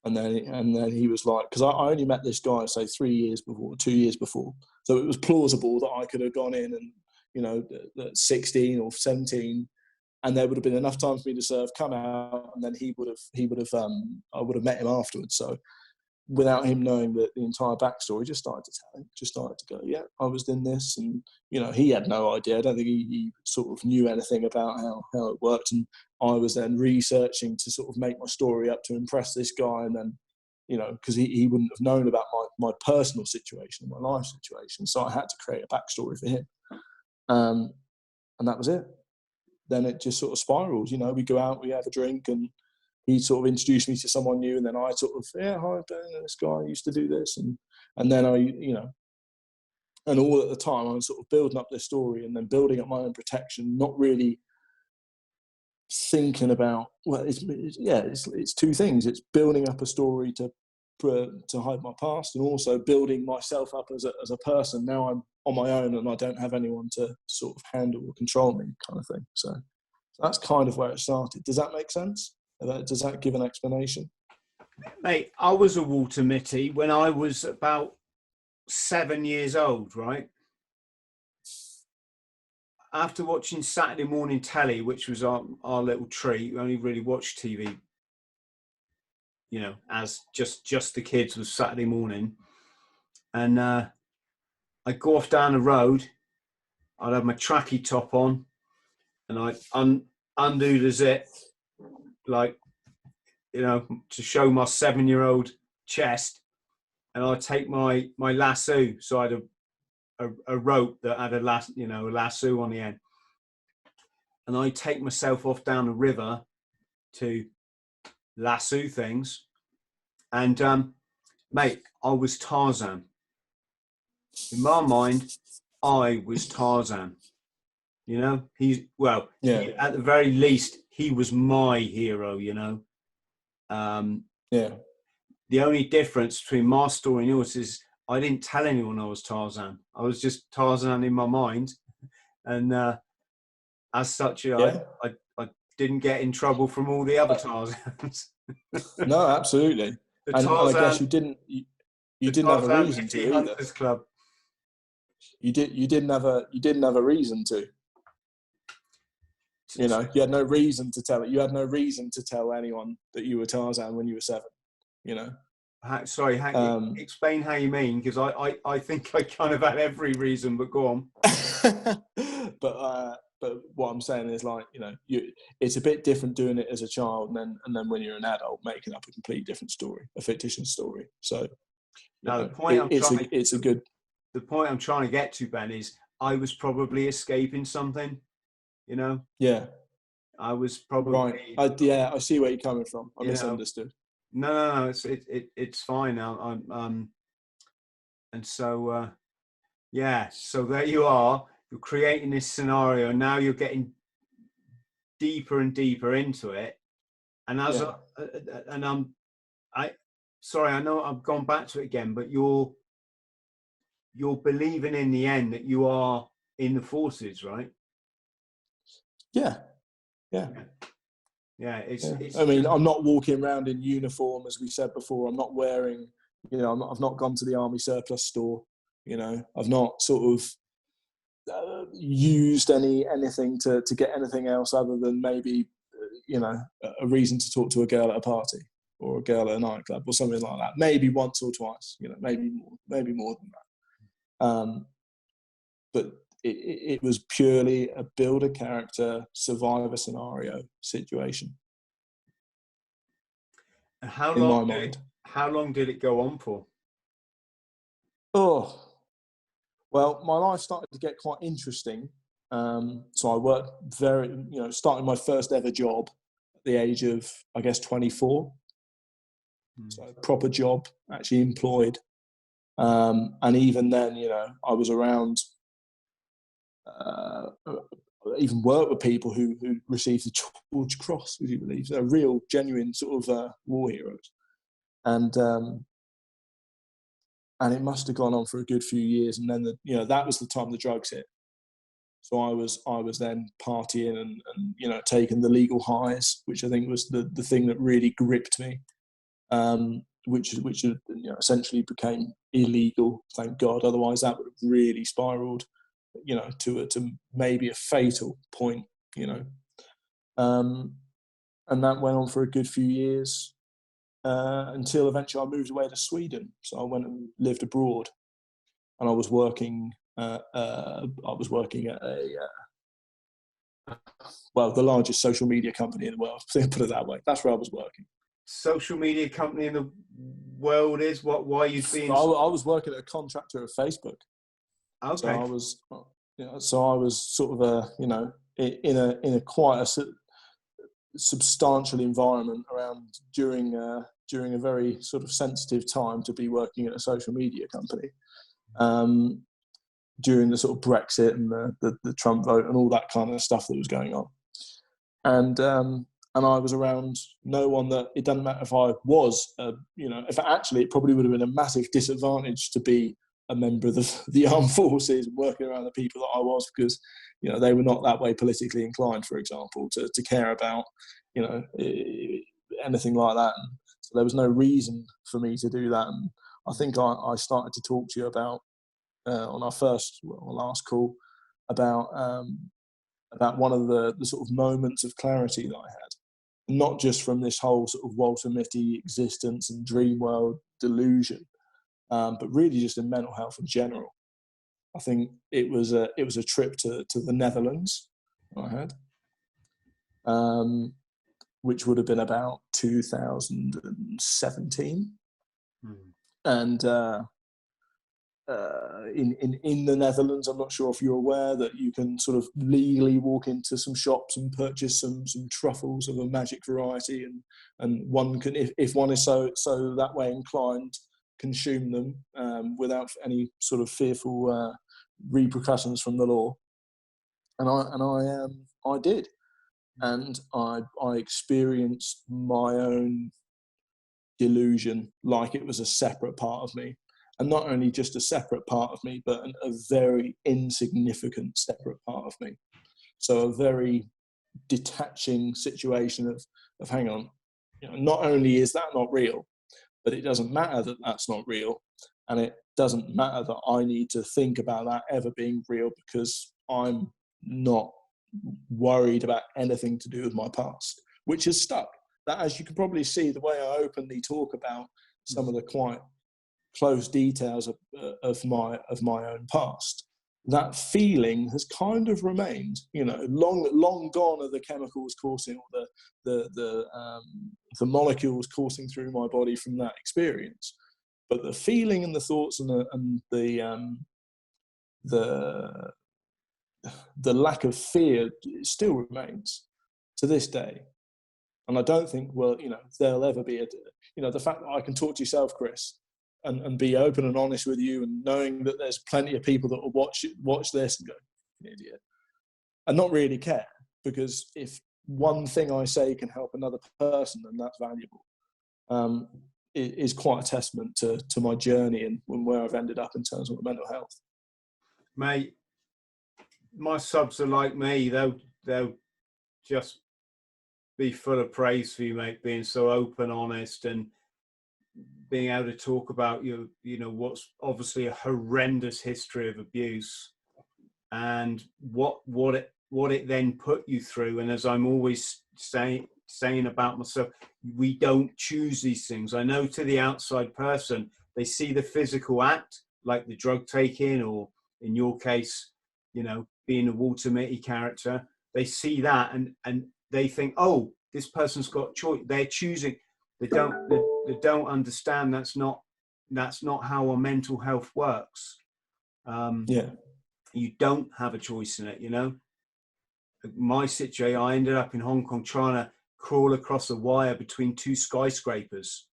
Speaker 3: And then he was like, because I only met this guy, say 2 years before. So it was plausible that I could have gone in and, you know, at 16 or 17, and there would have been enough time for me to serve, come out, and then I would have met him afterwards. So without him knowing the entire backstory, just started to tell him, just started to go, yeah, I was in this. And, you know, he had no idea. I don't think he sort of knew anything about how it worked. And I was then researching to sort of make my story up to impress this guy. And then you know, because he wouldn't have known about my personal situation, my life situation. So I had to create a backstory for him. And that was it. Then it just sort of spirals, you know, we go out, we have a drink, and he sort of introduced me to someone new, and then I sort of, yeah, hi, Ben, this guy used to do this. And then I, you know, and all at the time I was sort of building up this story and then building up my own protection, not really thinking about, well, it's two things. It's building up a story to hide my past, and also building myself up as a person. Now I'm on my own and I don't have anyone to sort of handle or control me, kind of thing. So that's kind of where it started. Does that make sense? Does that give an explanation?
Speaker 2: Mate, I was a Walter Mitty when I was about 7 years old, right? After watching Saturday morning telly, which was our little treat, we only really watched TV, you know, as just the kids, was Saturday morning. And I'd go off down the road, I'd have my tracky top on, and I'd undo the zip, like, you know, to show my 7-year-old chest, and I'd take my lasso. So I had a rope that had a lasso on the end, and I'd take myself off down the river to lasso things. And mate, I was Tarzan. In my mind, I was Tarzan. You know, at the very least, he was my hero, you know. The only difference between my story and yours is I didn't tell anyone I was Tarzan. I was just Tarzan in my mind. And as such, I didn't get in trouble from all the other Tarzans.
Speaker 3: No, absolutely. And I guess you didn't have a reason to either.
Speaker 2: Club.
Speaker 3: You didn't have a reason to. You know, you had no reason to tell it. You had no reason to tell anyone that you were Tarzan when you were 7. You know.
Speaker 2: Explain how you mean, because I think I kind of had every reason, but go on.
Speaker 3: But what I'm saying is, like, you know, it's a bit different doing it as a child and then when you're an adult making up a completely different story, a fictitious story. So
Speaker 2: now
Speaker 3: the point
Speaker 2: the point I'm trying to get to, Ben, is I was probably escaping something, you know.
Speaker 3: Yeah,
Speaker 2: I was probably
Speaker 3: right. I see where you're coming from. I misunderstood.
Speaker 2: No, it's fine now. And so so there you are. You're creating this scenario, and now you're getting deeper and deeper into it. And I know I've gone back to it again, but you're believing in the end that you are in the forces, right?
Speaker 3: Yeah.
Speaker 2: It's
Speaker 3: I mean, I'm not walking around in uniform, as we said before. I'm not wearing, you know, I've not gone to the army surplus store. You know, I've not sort of used anything to get anything else other than maybe, you know, a reason to talk to a girl at a party or a girl at a nightclub or something like that. Maybe once or twice, you know, maybe more than that. But it was purely a build a character, survive a scenario situation.
Speaker 2: And how long did it go on for?
Speaker 3: Oh, well, my life started to get quite interesting. So I worked started my first ever job at the age of, I guess, 24. So a proper job, actually employed. And even then, you know, I was around, even worked with people who received the George Cross, would you believe? They're real, genuine sort of war heroes. And it must have gone on for a good few years. And then, that was the time the drugs hit. So I was then partying and you know, taking the legal highs, which I think was the thing that really gripped me, which you know, essentially became illegal, thank God. Otherwise that would have really spiraled, you know, to maybe a fatal point, you know. And that went on for a good few years. Until eventually I moved away to Sweden. So I went and lived abroad, and I was working. I was working at the largest social media company in the world. Put it that way. That's where I was working.
Speaker 2: social media company in the world is? Why you've been?
Speaker 3: I was working at a contractor at Facebook.
Speaker 2: Okay.
Speaker 3: So I was, sort of in a quite a substantial environment around during a very sort of sensitive time to be working at a social media company. During the sort of Brexit and the Trump vote and all that kind of stuff that was going on. And I was around no one that, it doesn't matter if I was, if actually it probably would have been a massive disadvantage to be a member of the armed forces, working around the people that I was, because, they were not that way politically inclined, for example, to care about, anything like that. And so there was no reason for me to do that. And I think I started to talk to you about, on our last call, about one of the sort of moments of clarity that I had, not just from this whole sort of Walter Mitty existence and dream world delusion, but really just in mental health in general. I think it was a trip to the Netherlands I had, which would have been about 2017, and in the Netherlands, I'm not sure if you're aware that you can sort of legally walk into some shops and purchase some truffles of a magic variety, and one can, if one is so that way inclined, consume them without any sort of fearful repercussions from the law. And I did, and I experienced my own delusion like it was a separate part of me. And not only just a separate part of me, but a very insignificant separate part of me. So a very detaching situation of hang on, not only is that not real, but it doesn't matter that that's not real. And it doesn't matter that I need to think about that ever being real, because I'm not worried about anything to do with my past, which has stuck. That, as you can probably see, the way I openly talk about some of the quite close details of my own past, that feeling has kind of remained. Long gone are the chemicals coursing, or the molecules coursing through my body from that experience, but the feeling and the thoughts and the lack of fear still remains to this day. And I don't think, there'll ever be the fact that I can talk to yourself, Chris, and be open and honest with you, and knowing that there's plenty of people that will watch this and go, idiot, and not really care, because if one thing I say can help another person, then that's valuable. It is quite a testament to my journey and where I've ended up in terms of mental health.
Speaker 2: Mate, my subs are like me. They'll just be full of praise for you, mate, being so open, honest, and being able to talk about what's obviously a horrendous history of abuse, and what it then put you through. And as I'm always saying about myself, we don't choose these things. I know to the outside person, they see the physical act, like the drug taking, or in your case, being a Walter Mitty character. They see that and they think, oh, this person's got choice. They're choosing. They don't understand that's not how our mental health works. You don't have a choice in it. My situation, I ended up in Hong Kong trying to crawl across a wire between two skyscrapers.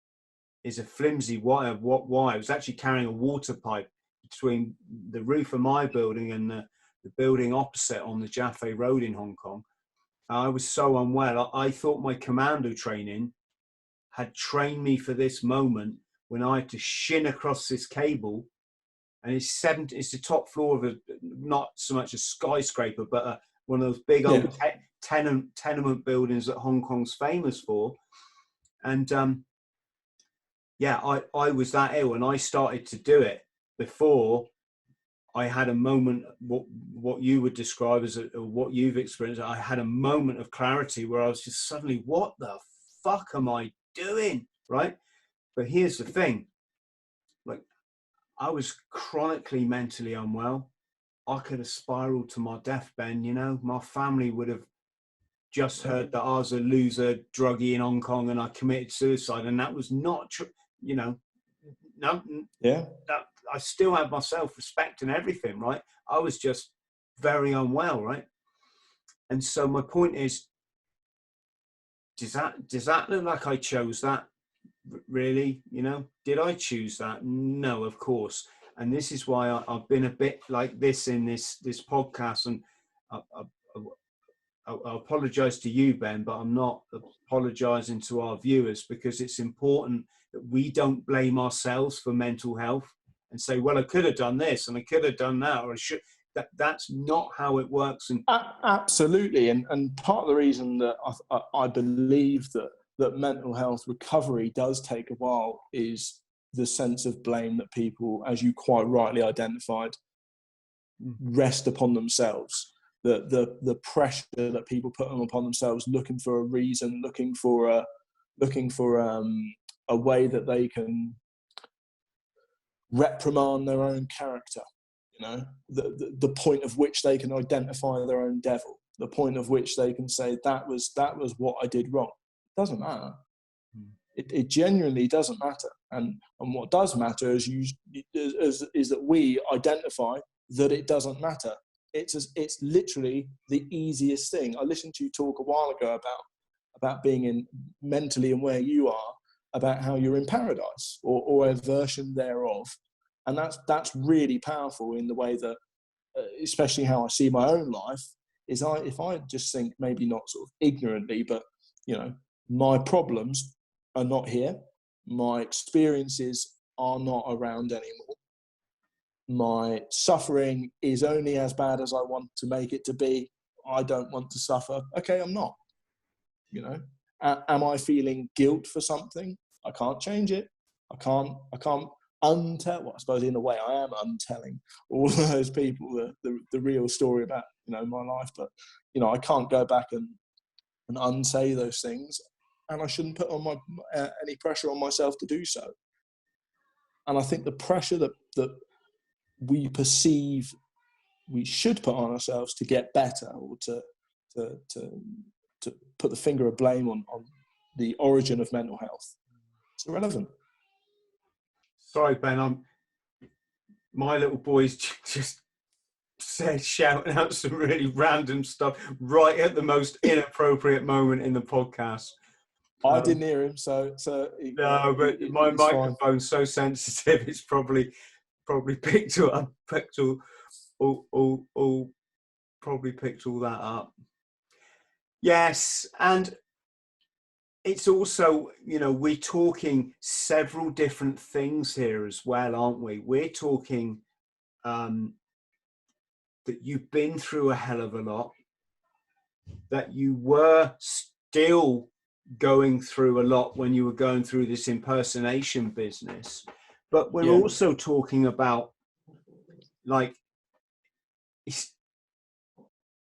Speaker 2: It's a flimsy wire. What wire? I was actually carrying a water pipe between the roof of my building and the building opposite on the Jaffe Road in Hong Kong. I was so unwell. I thought my commando training had trained me for this moment when I had to shin across this cable, and it's the top floor of not so much a skyscraper, but one of those big old tenement buildings that Hong Kong's famous for. And I was that ill, and I started to do it before I had a moment, what you would describe as what you've experienced. I had a moment of clarity where I was just suddenly, what the fuck am I doing? Right? But here's the thing. Like, I was chronically mentally unwell. I could have spiraled to my deathbed, my family would have just heard that I was a loser druggie in Hong Kong and I committed suicide, and that was not true. You know, no,
Speaker 3: Yeah.
Speaker 2: that I still have my self-respect and everything, right? I was just very unwell, right? And so my point is, does that look like I chose that? Really? You know, did I choose that? No, of course. And this is why I've been a bit like this in this podcast, and I apologize to you, Ben, but I'm not apologizing to our viewers, because it's important that we don't blame ourselves for mental health and say, well, I could have done this and I could have done that, or I should. That's not how it works. And
Speaker 3: absolutely. And part of the reason that I believe that mental health recovery does take a while is the sense of blame that people, as you quite rightly identified, rest upon themselves. The pressure that people put upon themselves, looking for a reason, looking for a way that they can reprimand their own character. You know, the point of which they can identify their own devil, the point of which they can say that was what I did wrong. It doesn't matter. It genuinely doesn't matter. And what does matter is that we identify that it doesn't matter. It's literally the easiest thing. I listened to you talk a while ago about being in mentally and where you are, about how you're in paradise or a version thereof. And that's really powerful in the way that, especially how I see my own life, is if I just think, maybe not sort of ignorantly, but, you know, my problems are not here. My experiences are not around anymore. My suffering is only as bad as I want to make it to be. I don't want to suffer. Okay, I'm not. You know, am I feeling guilt for something? I can't change it. I can't untell. Well, I suppose in a way I am untelling all of those people the real story about, you know, my life. But, you know, I can't go back and unsay those things, and I shouldn't put on any pressure on myself to do so. And I think the pressure that we perceive we should put on ourselves to get better, or to put the finger of blame on the origin of mental health, it's irrelevant.
Speaker 2: Sorry, Ben, my little boy's just said, shouting out some really random stuff right at the most inappropriate moment in the podcast.
Speaker 3: I didn't hear him, so
Speaker 2: no, but my microphone's so sensitive, it's probably picked all that up. Yes, and it's also, you know, we're talking several different things here as well, aren't we? We're talking that you've been through a hell of a lot, that you were still going through a lot when you were going through this impersonation business. But we're also talking about, like,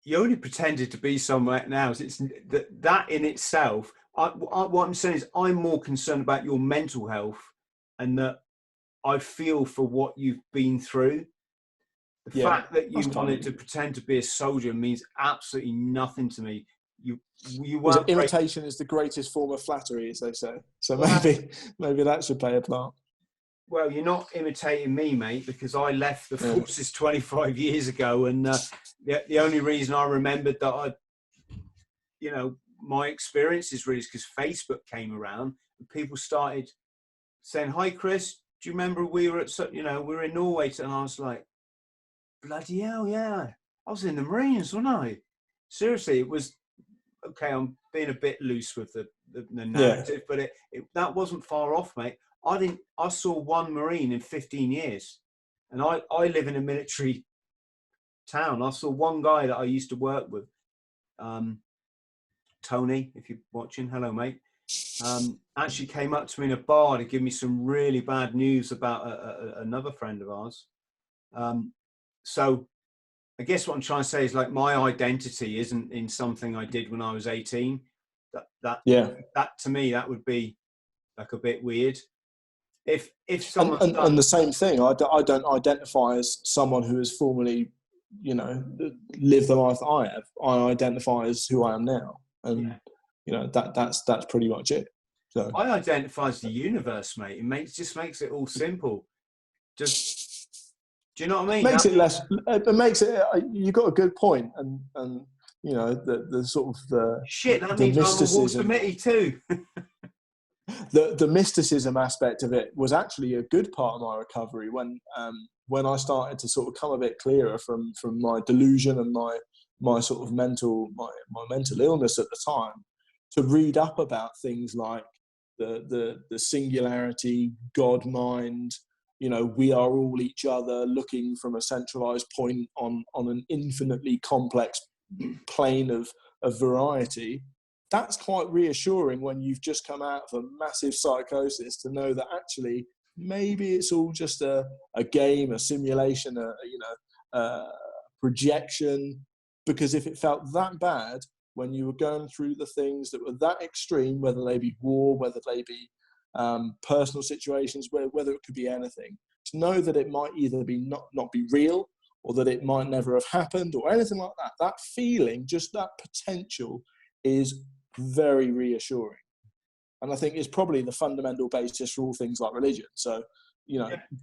Speaker 2: you only pretended to be somewhere now. It's that in itself. What I'm saying is, I'm more concerned about your mental health, and that I feel for what you've been through. The fact that you wanted to pretend to be a soldier means absolutely nothing to me. You weren't.
Speaker 3: Imitation is the greatest form of flattery, as they say. So maybe that should play a part.
Speaker 2: Well, you're not imitating me, mate, because I left the forces 25 years ago, and the only reason I remembered that my experiences really is because Facebook came around and people started saying, "Hi, Chris, do you remember we were we were in Norway?" And I was like, "Bloody hell, yeah! I was in the Marines, wasn't I?" Seriously, it was okay. I'm being a bit loose with the narrative, but that wasn't far off, mate. I saw one Marine in 15 years, and I live in a military town. I saw one guy that I used to work with, Tony, if you're watching, hello, mate. Actually came up to me in a bar to give me some really bad news about another friend of ours. So I guess what I'm trying to say is, like, my identity isn't in something I did when I was 18. That to me, that would be like a bit weird. If someone
Speaker 3: and the same thing, I don't identify as someone who has formerly, lived the life I have. I identify as who I am now. And that's pretty much it. So
Speaker 2: I identify as the universe, mate. It just makes it all simple. Just, do you know what I mean?
Speaker 3: Makes it less. It makes it. You got a good point, and the sort of
Speaker 2: that
Speaker 3: the
Speaker 2: means
Speaker 3: mysticism.
Speaker 2: I'm a Walter Mitty too.
Speaker 3: The mysticism aspect of it was actually a good part of my recovery when I started to sort of come a bit clearer from my delusion and my sort of mental illness at the time, to read up about things like the singularity, God mind, we are all each other, looking from a centralized point on an infinitely complex plane of variety. That's quite reassuring when you've just come out of a massive psychosis, to know that actually maybe it's all just a game, a simulation, a projection. Because if it felt that bad when you were going through the things that were that extreme, whether they be war, whether they be personal situations, whether it could be anything, to know that it might either be not be real, or that it might never have happened, or anything like that, that feeling, just that potential, is very reassuring. And I think it's probably the fundamental basis for all things like religion. So,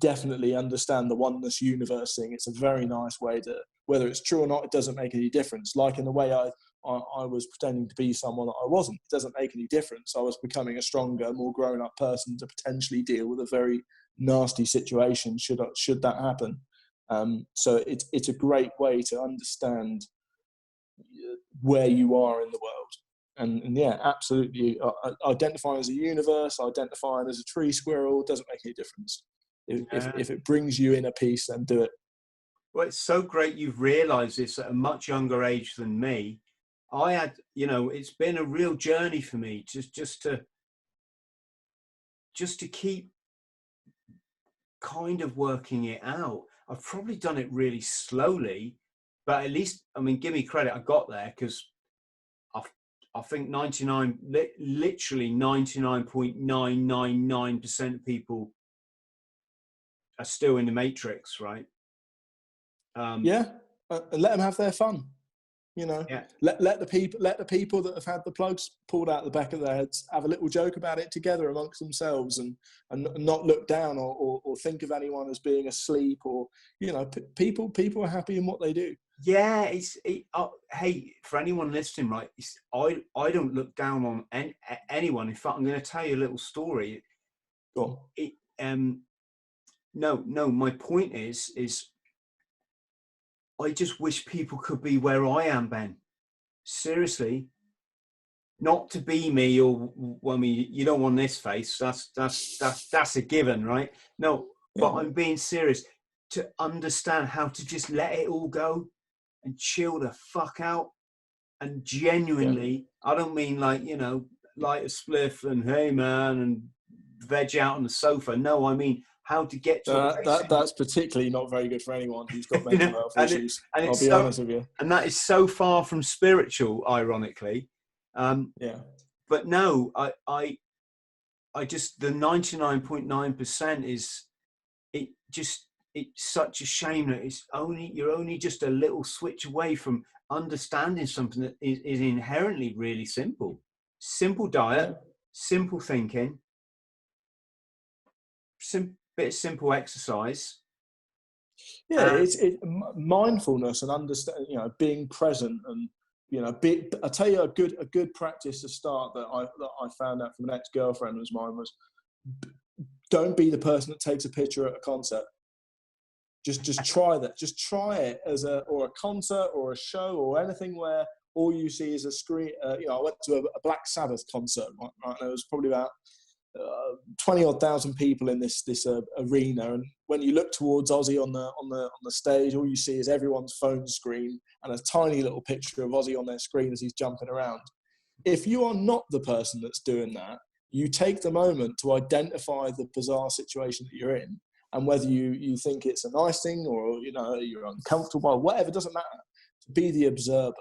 Speaker 3: definitely understand the oneness universe thing. It's a very nice way to, whether it's true or not, it doesn't make any difference. Like in the way I was pretending to be someone that I wasn't. It doesn't make any difference. I was becoming a stronger, more grown-up person to potentially deal with a very nasty situation should that happen. So it's a great way to understand where you are in the world. And yeah, absolutely. Identifying as a universe, identifying as a tree squirrel, doesn't make any difference. If it brings you inner peace, then do it.
Speaker 2: Well, it's so great you've realised this at a much younger age than me. I had, it's been a real journey for me just to keep kind of working it out. I've probably done it really slowly, but at least, give me credit, I got there, because I think literally 99.999% of people are still in the matrix, right?
Speaker 3: And let them have their fun. Let the people that have had the plugs pulled out the back of their heads have a little joke about it together amongst themselves, and not look down or think of anyone as being asleep, or people are happy in what they do.
Speaker 2: Yeah, hey, for anyone listening, right? I don't look down on anyone. In fact, I'm going to tell you a little story.
Speaker 3: Go on.
Speaker 2: No. My point is I just wish people could be where I am, Ben. Seriously, not to be me, or you don't want this face. That's a given, right? No, but I'm being serious. To understand how to just let it all go and chill the fuck out, and genuinely, I don't mean like, light a spliff and hey man and veg out on the sofa. No, I mean how to get to
Speaker 3: that's particularly not very good for anyone who's got mental health issues. I'll be honest with you. And
Speaker 2: that is so far from spiritual, ironically. But no, I just, the 99.9% is, it's such a shame that you're only just a little switch away from understanding something that is inherently really simple. Simple diet, simple thinking, bit of simple exercise.
Speaker 3: It's mindfulness and understand, being present, and I tell you, a good practice to start that I found out from an ex-girlfriend was don't be the person that takes a picture at a concert. Just try that. Just try it or a concert or a show or anything where all you see is a screen. I went to a Black Sabbath concert, right? And there was probably about 20,000 people in this arena, and when you look towards Ozzy on the stage, all you see is everyone's phone screen and a tiny little picture of Ozzy on their screen as he's jumping around. If you are not the person that's doing that, you take the moment to identify the bizarre situation that you're in, and whether you think it's a nice thing or you're uncomfortable, whatever, doesn't matter. To be the observer,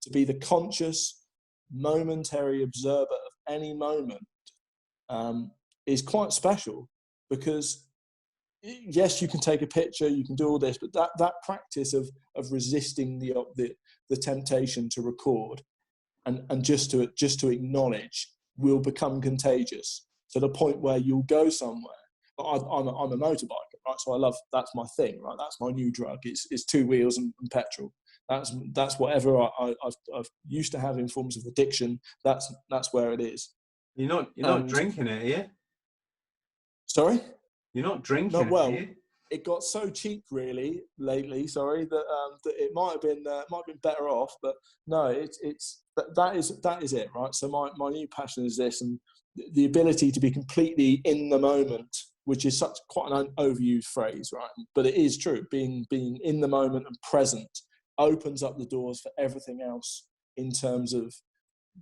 Speaker 3: to be the conscious, momentary observer of any moment, is quite special, because yes, you can take a picture, you can do all this, but that practice of resisting the temptation to record and just to acknowledge will become contagious to the point where you'll go somewhere. I'm a motorbiker, right? So I love, that's my thing, right? That's my new drug. It's two wheels and petrol. That's whatever I've used to have in forms of addiction. That's where it is.
Speaker 2: You're not drinking it, are you?
Speaker 3: Sorry?
Speaker 2: You're not drinking
Speaker 3: No, well,
Speaker 2: it, are you?
Speaker 3: it got so cheap really lately. Sorry, that it might have been better off. But no, that is it, right? So my new passion is this, and the ability to be completely in the moment, which is quite an overused phrase, right? But it is true. Being in the moment and present opens up the doors for everything else in terms of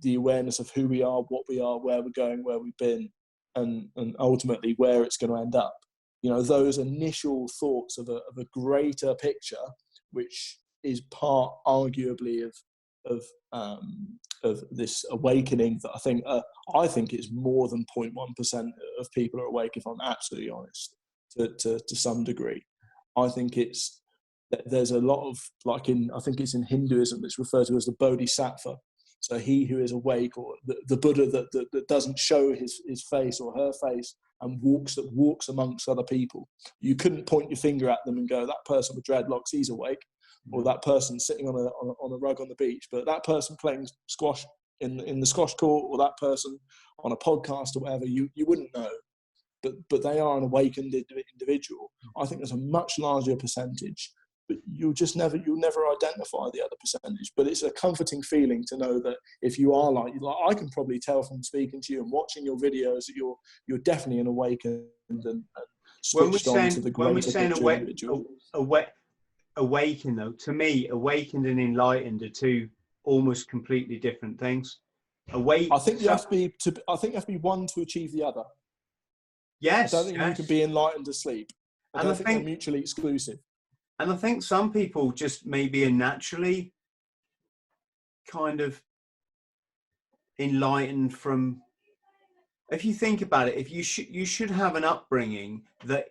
Speaker 3: the awareness of who we are, what we are, where we're going, where we've been, and ultimately where it's going to end up. You know, those initial thoughts of a greater picture, which is part arguably of this awakening that I think it's more than 0.1% of people are awake, if I'm absolutely honest, to some degree. I think there's a lot of, like I think it's in Hinduism, it's referred to as the bodhisattva. So he who is awake, or the Buddha that doesn't show his face or her face and walks amongst other people. You couldn't point your finger at them and go, that person with dreadlocks, he's awake, or that person sitting on a rug on the beach. But that person playing squash in the squash court, or that person on a podcast or whatever, you wouldn't know. But they are an awakened individual. I think there's a much larger percentage, but you'll never identify the other percentage. But it's a comforting feeling to know that if you are like I can probably tell from speaking to you and watching your videos that you're definitely an awakened and switched on to the greater picture individual.
Speaker 2: Awakened, though, to me, awakened and enlightened are two almost completely different things.
Speaker 3: I think you have to be one to achieve the other.
Speaker 2: Yes,
Speaker 3: I don't think you can be enlightened asleep. I don't think they're mutually exclusive.
Speaker 2: And I think some people just maybe are naturally kind of enlightened from. If you think about it, you should have an upbringing that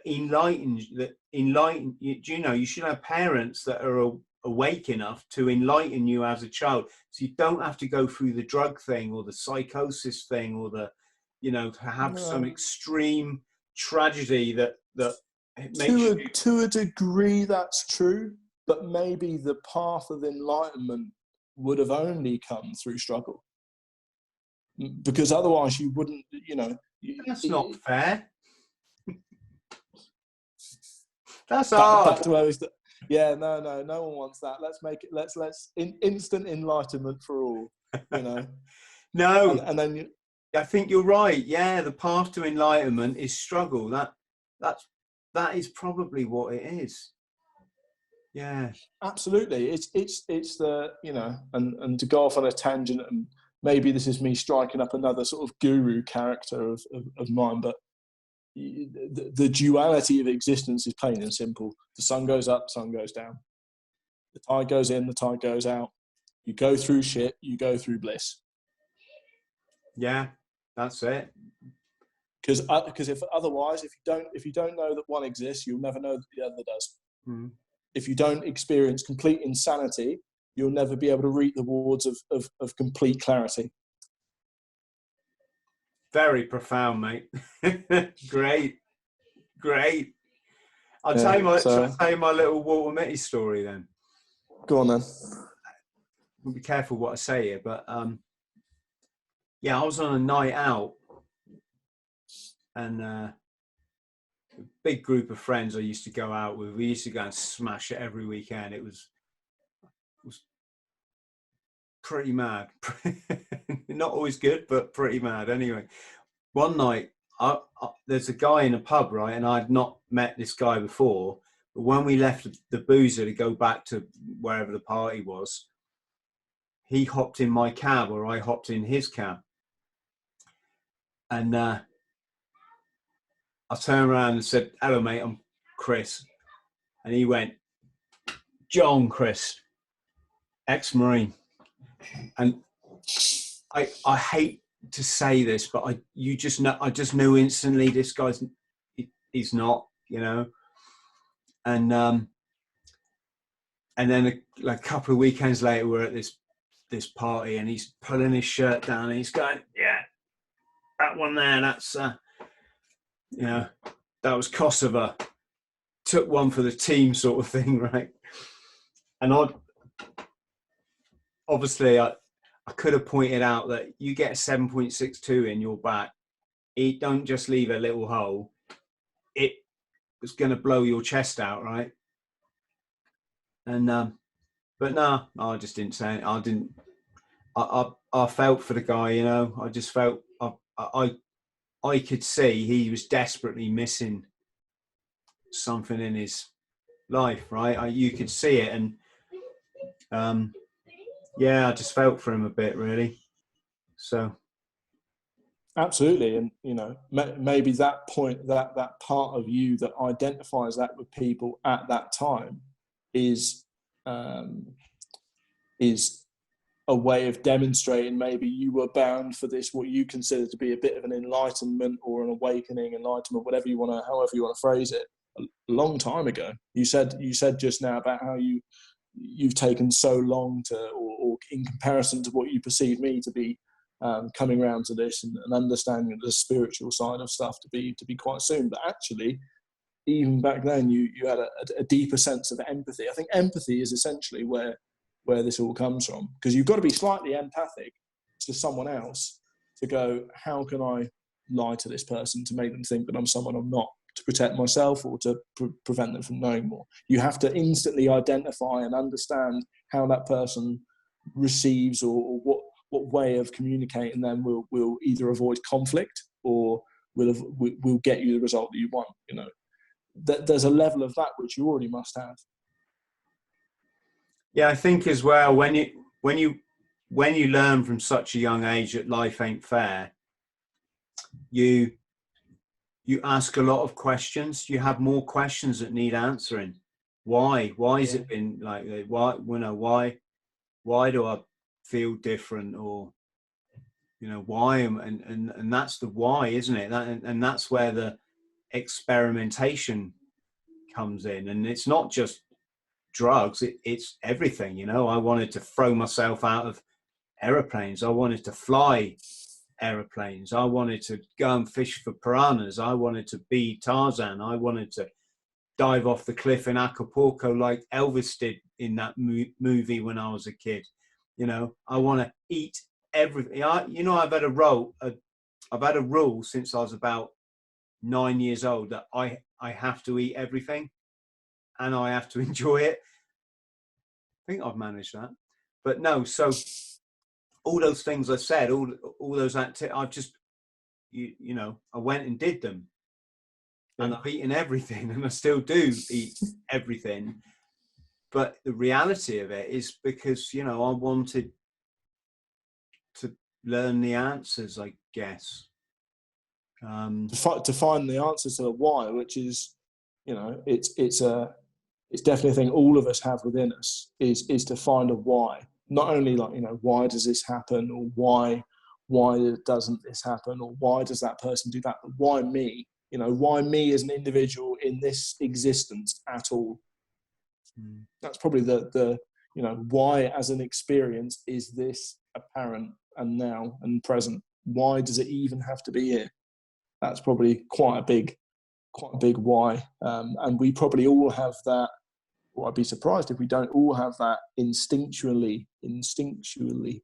Speaker 2: enlightens. You should have parents that are awake enough to enlighten you as a child, so you don't have to go through the drug thing or the psychosis thing or to have some extreme tragedy that
Speaker 3: to a degree that's true, but maybe the path of enlightenment would have only come through struggle, because otherwise you wouldn't.
Speaker 2: That's not fair. That's hard.
Speaker 3: Back to where we yeah, no one wants that. Let's make it. Let's instant enlightenment for all.
Speaker 2: No,
Speaker 3: and then
Speaker 2: I think you're right. Yeah, the path to enlightenment is struggle. That is probably what it is. Yeah, absolutely.
Speaker 3: It's the and to go off on a tangent, and maybe this is me striking up another sort of guru character of mine, but the duality of existence is plain and simple. The sun goes up, sun goes down. The tide goes in, the tide goes out. You go through shit, you go through bliss.
Speaker 2: Yeah, that's it.
Speaker 3: Because if you don't know that one exists, you'll never know that the other does.
Speaker 2: Mm.
Speaker 3: If you don't experience complete insanity, you'll never be able to reap the rewards of complete clarity.
Speaker 2: Very profound, mate. Great. I'll tell you my little Walter Mitty story then.
Speaker 3: Go on then.
Speaker 2: I'll be careful what I say here, but I was on a night out, and a big group of friends I used to go out with. We used to go and smash it every weekend. It was pretty mad. Not always good, but pretty mad. Anyway, one night there's a guy in a pub, right, and I'd not met this guy before, but when we left the boozer to go back to wherever the party was, he hopped in my cab, or I hopped in his cab, and I turned around and said, "Hello, mate, I'm Chris." And he went, "John Chris, ex-Marine." And I hate to say this, but I just knew instantly this guy's, he's not, And then a couple of weekends later, we're at this this party, and he's pulling his shirt down and he's going, yeah, that one there, that's you know, that was Kosovo, took one for the team sort of thing, right? And I could have pointed out that you get a 7.62 in your back, it don't just leave a little hole, it was going to blow your chest out, right? And but no, I just didn't say it. I felt for the guy, you know. I just felt I could see he was desperately missing something in his life, right? You could see it, and yeah, I just felt for him a bit, really. So
Speaker 3: absolutely, and you know, maybe that point, that part of you that identifies that with people at that time is a way of demonstrating maybe you were bound for this, what you consider to be a bit of an enlightenment or an awakening, enlightenment, however you want to phrase it, a long time ago. You said just now about how you've taken so long to, or in comparison to what you perceive me to be, coming around to this and understanding the spiritual side of stuff to be quite soon. But actually, even back then, you had a deeper sense of empathy. I think empathy is essentially where this all comes from, because you've got to be slightly empathic to someone else to go, how can I lie to this person to make them think that I'm someone I'm not, to protect myself or to prevent them from knowing more. You have to instantly identify and understand how that person receives, or what way of communicating them will either avoid conflict or will get you the result that you want. You know, there's a level of that which you already must have.
Speaker 2: yeah, I think as well, when you learn from such a young age that life ain't fair, you ask a lot of questions. You have more questions that need answering. Why has it been like that? Why do I feel different? Or, you know, why and that's the why, isn't it? And that's where the experimentation comes in. And it's not just drugs, it's everything, you know. I wanted to throw myself out of aeroplanes. I wanted to fly aeroplanes. I wanted to go and fish for piranhas. I wanted to be Tarzan. I wanted to dive off the cliff in Acapulco like Elvis did in that movie when I was a kid. You know, I want to eat everything. I've had a rule since I was about 9 years old that I have to eat everything and I have to enjoy it. I think I've managed that. But no, so all those things I said, all those activities, I've just, you know, I went and did them. And I've eaten everything, and I still do eat everything. But the reality of it is because, you know, I wanted to learn the answers, I guess.
Speaker 3: To find the answer to the why, which is, you know, it's definitely a thing all of us have within us, is to find a why. Not only like, you know, why does this happen, or why doesn't this happen, or why does that person do that, but why me? You know, why me as an individual in this existence at all? That's probably the you know, why as an experience is this apparent and now and present? Why does it even have to be here? That's probably quite a big why. And we probably all have that, or I'd be surprised if we don't all have that instinctually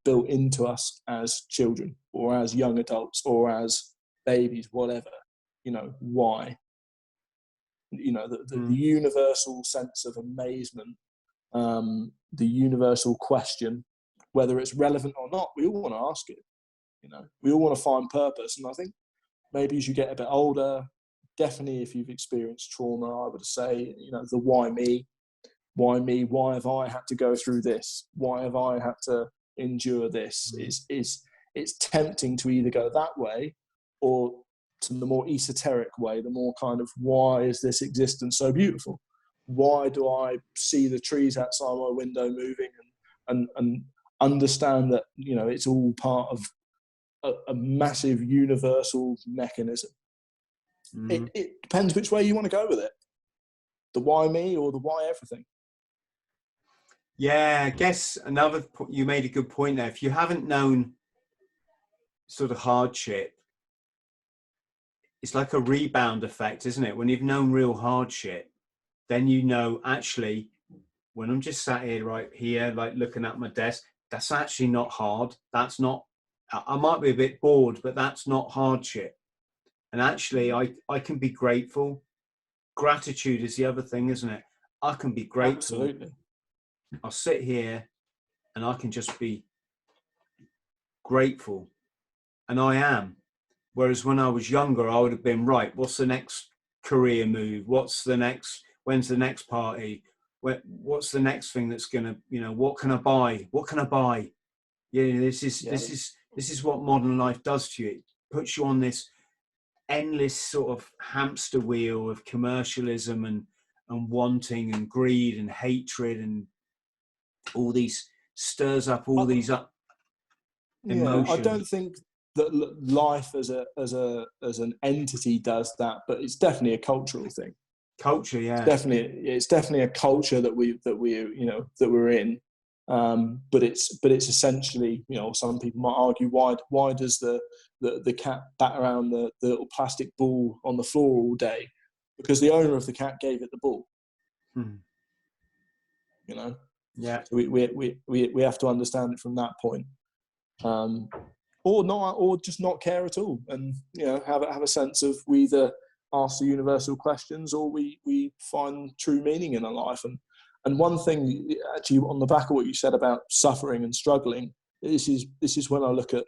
Speaker 3: built into us as children or as young adults or as babies, whatever. You know, why? You know, the universal sense of amazement, the universal question, whether it's relevant or not, we all want to ask it. You know, we all want to find purpose. And I think maybe as you get a bit older, definitely if you've experienced trauma, I would say, you know, the why me? Why me? Why have I had to go through this? Why have I had to endure this? It's tempting to either go that way or to the more esoteric way, the more kind of, why is this existence so beautiful? Why do I see the trees outside my window moving and understand that, you know, it's all part of a massive universal mechanism? It depends which way you want to go with it. The why me or the why everything.
Speaker 2: Yeah, I guess you made a good point there. If you haven't known sort of hardship, it's like a rebound effect, isn't it? When you've known real hardship, then you know, actually, when I'm just sat here, right here, like looking at my desk, that's actually not hard. That's not, I might be a bit bored, but that's not hardship. And actually, I can be grateful. Gratitude is the other thing, isn't it? I can be grateful.
Speaker 3: Absolutely.
Speaker 2: I'll sit here and I can just be grateful. And I am. Whereas when I was younger, I would have been, right, what's the next career move? When's the next party? What's the next thing that's going to, you know, what can I buy? What can I buy? Yeah, this is what modern life does to you. It puts you on this endless sort of hamster wheel of commercialism and wanting and greed and hatred, and all these stirs up all these up emotions.
Speaker 3: I don't think that life as an entity does that, but it's definitely a cultural thing.
Speaker 2: Culture, yeah.
Speaker 3: It's definitely a culture that we're in. But it's essentially, you know, some people might argue, why does the cat bat around the little plastic ball on the floor all day? Because the owner of the cat gave it the ball. You know.
Speaker 2: Yeah.
Speaker 3: So we have to understand it from that point. Or just not care at all, and, you know, have a sense of, we either ask the universal questions or we find true meaning in our life. And one thing, actually, on the back of what you said about suffering and struggling, this is when I look at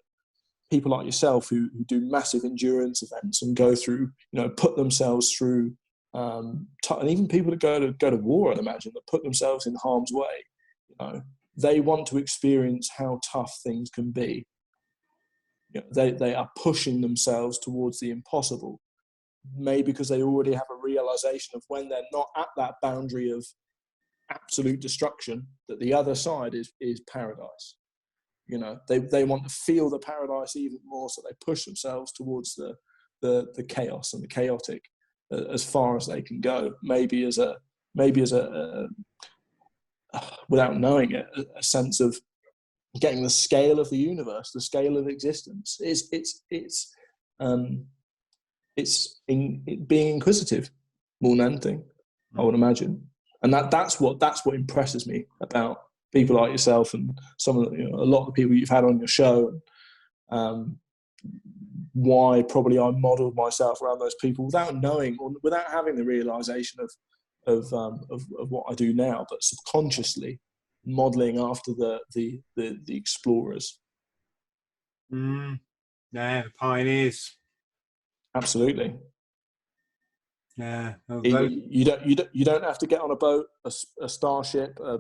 Speaker 3: people like yourself who do massive endurance events and go through, you know, put themselves through, and even people that go to war, I'd imagine, that put themselves in harm's way. You know, they want to experience how tough things can be. You know, they are pushing themselves towards the impossible, maybe because they already have a realization of, when they're not at that boundary of absolute destruction, that the other side is paradise. You know, they want to feel the paradise even more, so they push themselves towards the chaos and the chaotic as far as they can go. Maybe as a without knowing it, a sense of getting the scale of the universe, the scale of existence. It's being inquisitive more than anything, I would imagine. And that's what impresses me about people like yourself and some of the, you know, a lot of the people you've had on your show. Why probably I modelled myself around those people without knowing, or without having the realization of what I do now, but subconsciously modelling after the explorers.
Speaker 2: Yeah, the pioneers.
Speaker 3: Absolutely.
Speaker 2: Yeah.
Speaker 3: You don't have to get on a boat, a starship, a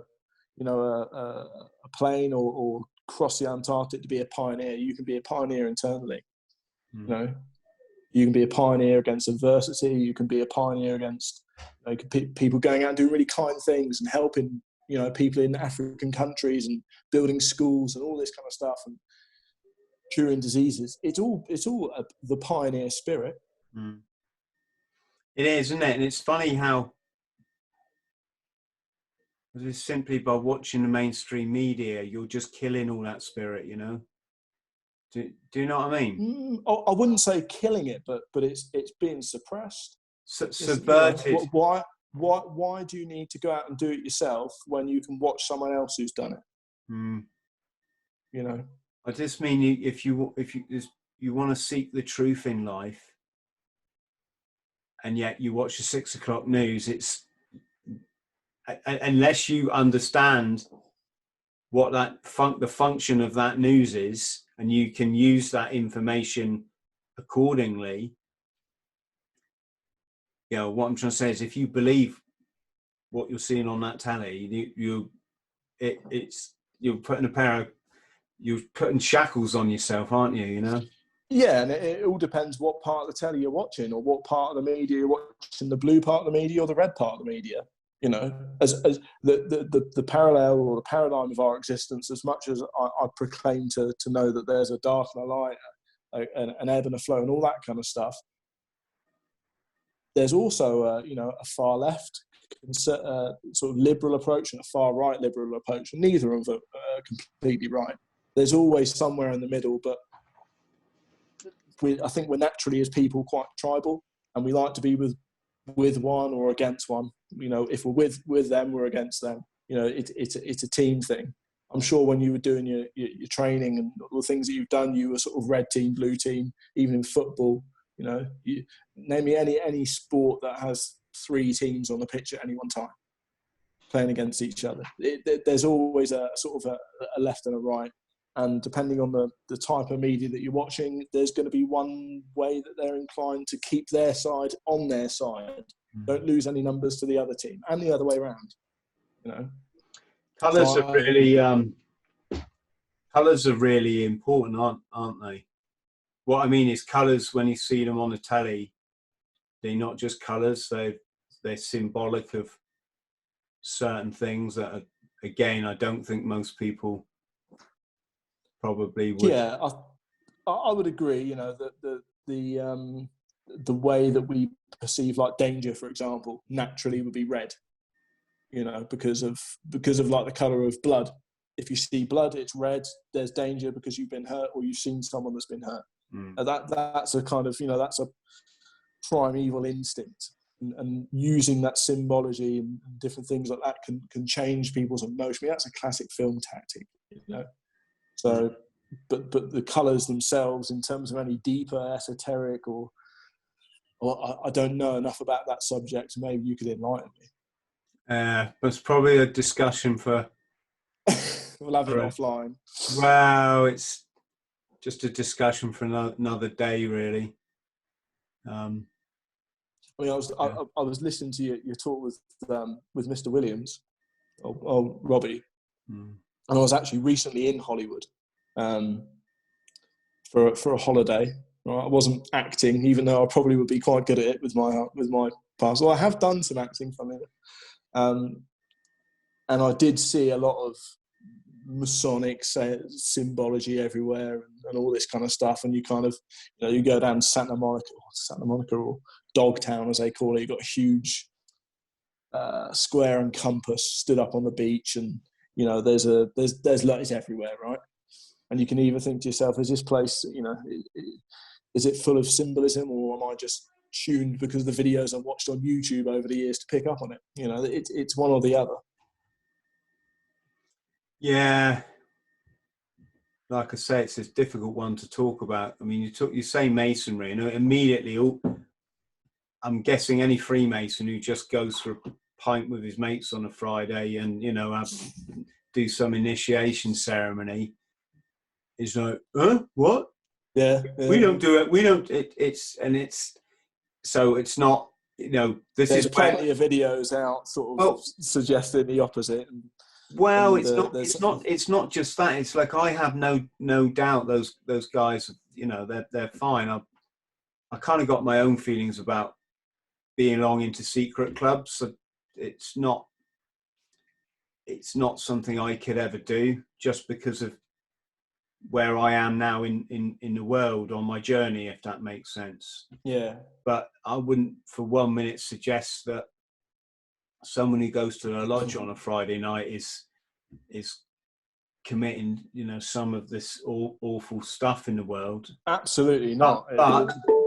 Speaker 3: plane, or cross the Antarctic to be a pioneer. You can be a pioneer internally. You know, you can be a pioneer against adversity. You can be a pioneer against, you know, people going out and doing really kind things and helping, you know, people in African countries and building schools and all this kind of stuff and curing diseases. It's all the pioneer spirit.
Speaker 2: It is, isn't it? And it's funny how just simply by watching the mainstream media, you're just killing all that spirit, you know? Do you know what I mean?
Speaker 3: I wouldn't say killing it, but it's being suppressed.
Speaker 2: Subverted.
Speaker 3: You know, why do you need to go out and do it yourself when you can watch someone else who's done it? You know,
Speaker 2: I just mean, if you want to seek the truth in life, and yet you watch the 6 o'clock news, it's unless you understand what the function of that news is, and you can use that information accordingly. You know, what I'm trying to say is, if you believe what you're seeing on that telly, you're putting shackles on yourself, aren't you? You know.
Speaker 3: Yeah, and it all depends what part of the telly you're watching, or what part of the media you're watching, the blue part of the media or the red part of the media. You know, as the parallel or the paradigm of our existence, as much as I proclaim to know that there's a dark and a light, an ebb and a flow and all that kind of stuff, there's also a far left sort of liberal approach and a far right liberal approach, and neither of them are completely right. There's always somewhere in the middle, but I think we're naturally as people quite tribal, and we like to be with one or against one. If we're with them, we're against them. It's a team thing. I'm sure when you were doing your training and all the things that you've done, you were sort of red team, blue team, even in football. You name me any sport that has 3 teams on the pitch at any one time playing against each other. There's always a sort of a left and a right. And depending on the type of media that you're watching, there's going to be one way that they're inclined to keep their side on their side. Don't lose any numbers to the other team, and the other way around.
Speaker 2: Colours are really important, aren't they? What I mean is colours, when you see them on the telly, they're not just colours, they're symbolic of certain things that are, again, I don't think most people probably would.
Speaker 3: Yeah, I would agree. That the way that we perceive like danger, for example, naturally would be red. Because of like the colour of blood. If you see blood, it's red. There's danger because you've been hurt or you've seen someone that's been hurt. That's a kind of that's a primeval instinct, and using that symbology and different things like that can change people's emotion. That's a classic film tactic. So, but the colours themselves, in terms of any deeper esoteric or I don't know enough about that subject. Maybe you could enlighten me.
Speaker 2: It's probably a discussion for.
Speaker 3: We'll have it offline.
Speaker 2: Well, it's just a discussion for another day, really.
Speaker 3: I was listening to your talk with Mr. Williams, or Robbie, and I was actually recently in Hollywood for a holiday. Right? I wasn't acting, even though I probably would be quite good at it with my past. Well, I have done some acting from it, and I did see a lot of Masonic symbology everywhere and all this kind of stuff. And you kind of, you go down Santa Monica or Dogtown, as they call it. You've got a huge square and compass stood up on the beach, and there's lights everywhere, right? And you can either think to yourself, is this place, is it full of symbolism, or am I just tuned because of the videos I've watched on YouTube over the years to pick up on it? It's one or the other.
Speaker 2: Yeah, like I say, it's a difficult one to talk about. I mean, you say masonry, and immediately, I'm guessing any Freemason who just goes for a pint with his mates on a Friday and do some initiation ceremony is like, what?
Speaker 3: Yeah.
Speaker 2: We don't do it. We don't. So it's not. This
Speaker 3: There's
Speaker 2: is
Speaker 3: plenty of videos out, sort of suggesting the opposite.
Speaker 2: Well, it's not just that. It's like, I have no doubt those guys, they're fine. I kind of got my own feelings about belonging to secret clubs. So it's not something I could ever do, just because of where I am now in the world on my journey, if that makes sense.
Speaker 3: Yeah. But
Speaker 2: I wouldn't for 1 minute suggest that someone who goes to the lodge on a Friday night is committing, some of this awful stuff in the world.
Speaker 3: Absolutely not.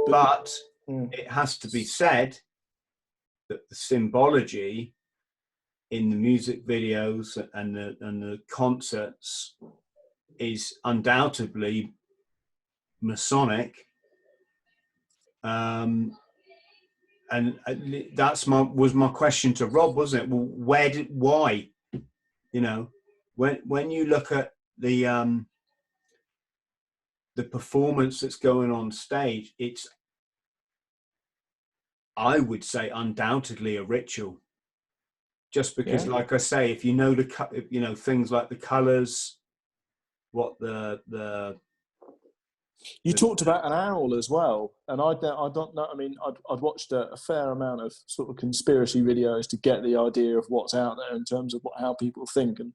Speaker 2: But it has to be said that the symbology in the music videos and the concerts is undoubtedly Masonic. And that's was my question to Rob, wasn't it? Well, why? When you look at the performance that's going on stage, it's, I would say, undoubtedly a ritual. Just because, like I say, if things like the colours, what
Speaker 3: you talked about an owl as well, and I don't know. I mean, I'd watched a fair amount of sort of conspiracy videos to get the idea of what's out there in terms of how people think, and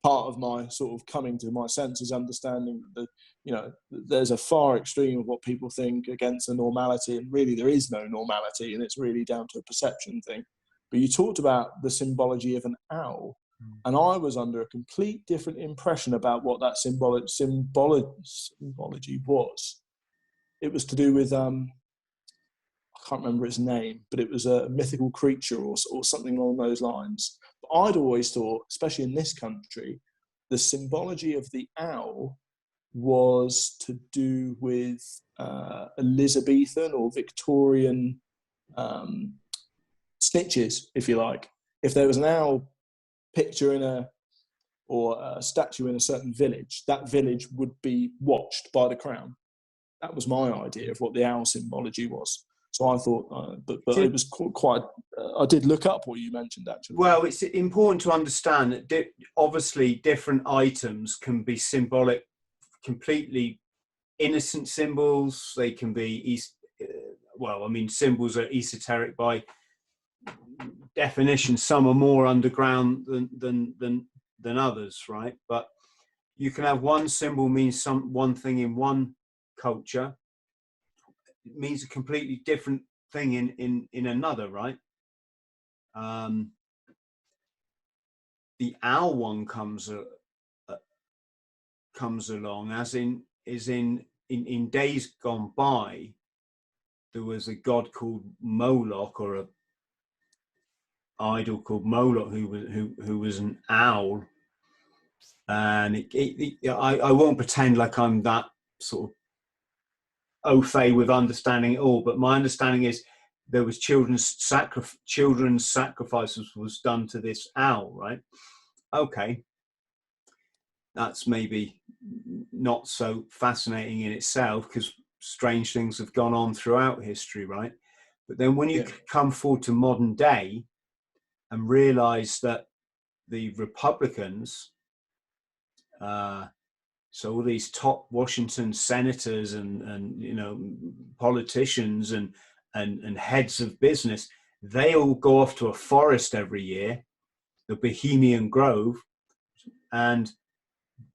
Speaker 3: part of my sort of coming to my senses, understanding that, you know, there's a far extreme of what people think against a normality, and really there is no normality, and it's really down to a perception thing. But you talked about the symbology of an owl, and I was under a complete different impression about what that symbology was. It was to do with, I can't remember its name, but it was a mythical creature or something along those lines. But I'd always thought, especially in this country, the symbology of the owl was to do with Elizabethan or Victorian snitches, if you like. If there was an owl picture or a statue in a certain village, that village would be watched by the crown. That was my idea of what the owl symbology was. So I thought, but it was quite. I did look up what you mentioned, actually.
Speaker 2: Well, it's important to understand that obviously different items can be symbolic, completely innocent symbols. They can be symbols are esoteric by definition. Some are more underground than others, right? But you can have one symbol means one thing in one culture. It means a completely different thing in another, right? The owl one comes along as in days gone by. There was a god called Moloch, or a idol called Moloch, who was an owl, and I won't pretend like I'm that sort of au fait with understanding it all, but my understanding is there was children's sacrifices was done to this owl, right? Okay, that's maybe not so fascinating in itself, because strange things have gone on throughout history, right? But then when you come forward to modern day and realize that the Republicans, so all these top Washington senators and you know, politicians and heads of business, they all go off to a forest every year, the Bohemian Grove, and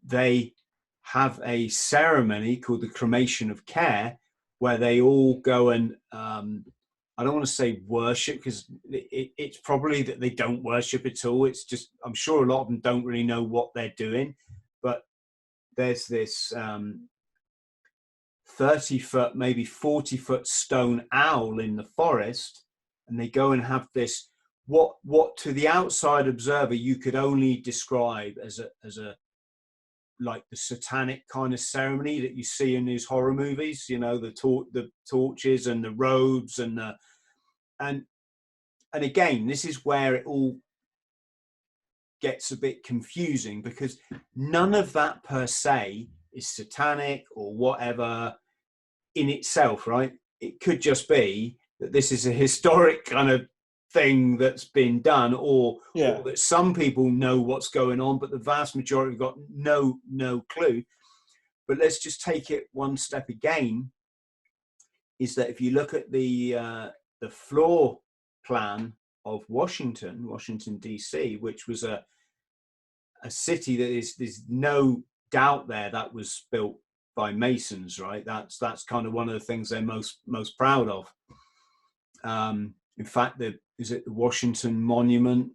Speaker 2: they have a ceremony called the cremation of care, where they all go and I don't want to say worship, because it's probably that they don't worship at all. It's just, I'm sure a lot of them don't really know what they're doing, but there's this 30-foot, maybe 40-foot stone owl in the forest, and they go and have this, what to the outside observer you could only describe as a like the satanic kind of ceremony that you see in these horror movies, you know, the torches and the robes and again, this is where it all gets a bit confusing, because none of that per se is satanic or whatever in itself, right? It could just be that this is a historic kind of thing that's been done, or that some people know what's going on, but the vast majority have got no clue. But let's just take it one step again, is that if you look at the floor plan of Washington DC, which was a city that there's no doubt there that was built by Masons, right? That's kind of one of the things they're most proud of. In fact, is it the Washington Monument?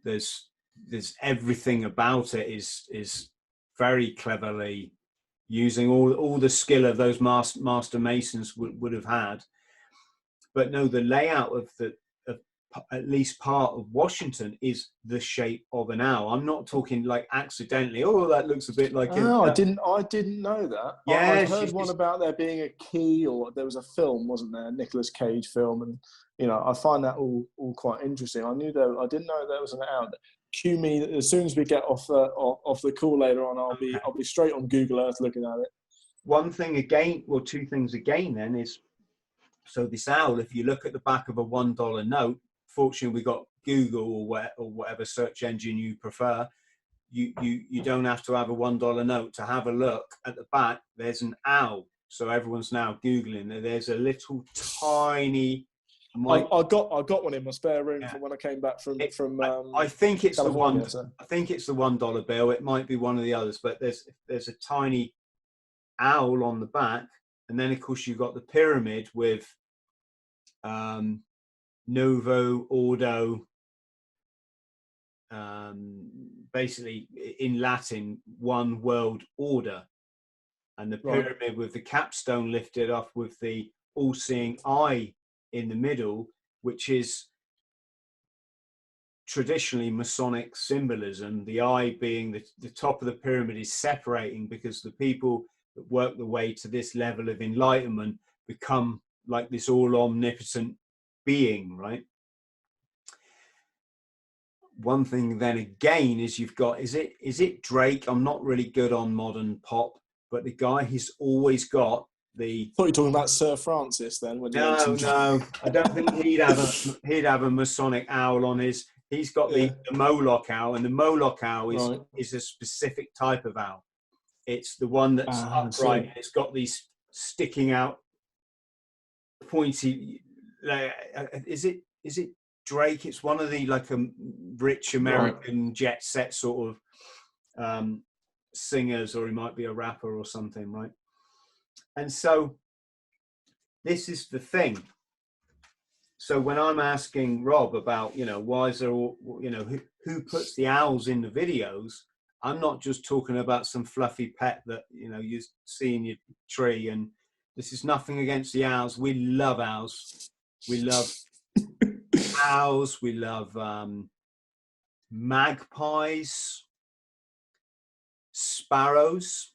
Speaker 2: There's everything about it is very cleverly using all the skill of those master masons would have had. But no, the layout of at least part of Washington is the shape of an owl. I'm not talking like accidentally, oh, that looks a bit like
Speaker 3: I didn't know that.
Speaker 2: Yeah,
Speaker 3: I've heard one about there being a key, or there was a film, wasn't there, a Nicolas Cage film, and you know, I find that all quite interesting. I didn't know there was an owl. Cue me as soon as we get off the call later on. I'll be straight on Google Earth looking at it.
Speaker 2: One thing again, well, two things again then is, so this owl, if you look at the back of a $1 note, fortunately we got Google or whatever search engine you prefer, you don't have to have a $1 note to have a look at the back. There's an owl, so everyone's now Googling. There's a little tiny
Speaker 3: I got one in my spare room
Speaker 2: Yeah.
Speaker 3: from when I came back from
Speaker 2: I think it's
Speaker 3: California,
Speaker 2: the one.
Speaker 3: so.
Speaker 2: I think it's the $1 bill. It might be one of the others, but there's a tiny owl on the back, and then of course you've got the pyramid with Novo Ordo. Basically, in Latin, one world order, and the pyramid with the capstone lifted up with the all-seeing eye in the middle, which is traditionally Masonic symbolism. The eye being the top of the pyramid is separating, because the people that work their way to this level of enlightenment become like this all-omnipotent being, right? One thing then again is you've got, is it Drake? I'm not really good on modern pop, but the guy who's always got the...
Speaker 3: I thought you were talking about Sir Francis then. When
Speaker 2: no, I don't think he'd have a Masonic owl on his... He's got the Moloch owl, and the Moloch owl is a specific type of owl. It's the one that's upright, and it's got these sticking out pointy... Is it Drake? It's one of the like a rich American jet set sort of singers, or he might be a rapper or something, right? And so this is the thing. So when I'm asking Rob about, why is there all, who puts the owls in the videos, I'm not just talking about some fluffy pet that, you see in your tree. And this is nothing against the owls. We love owls. We love owls. We love magpies, sparrows.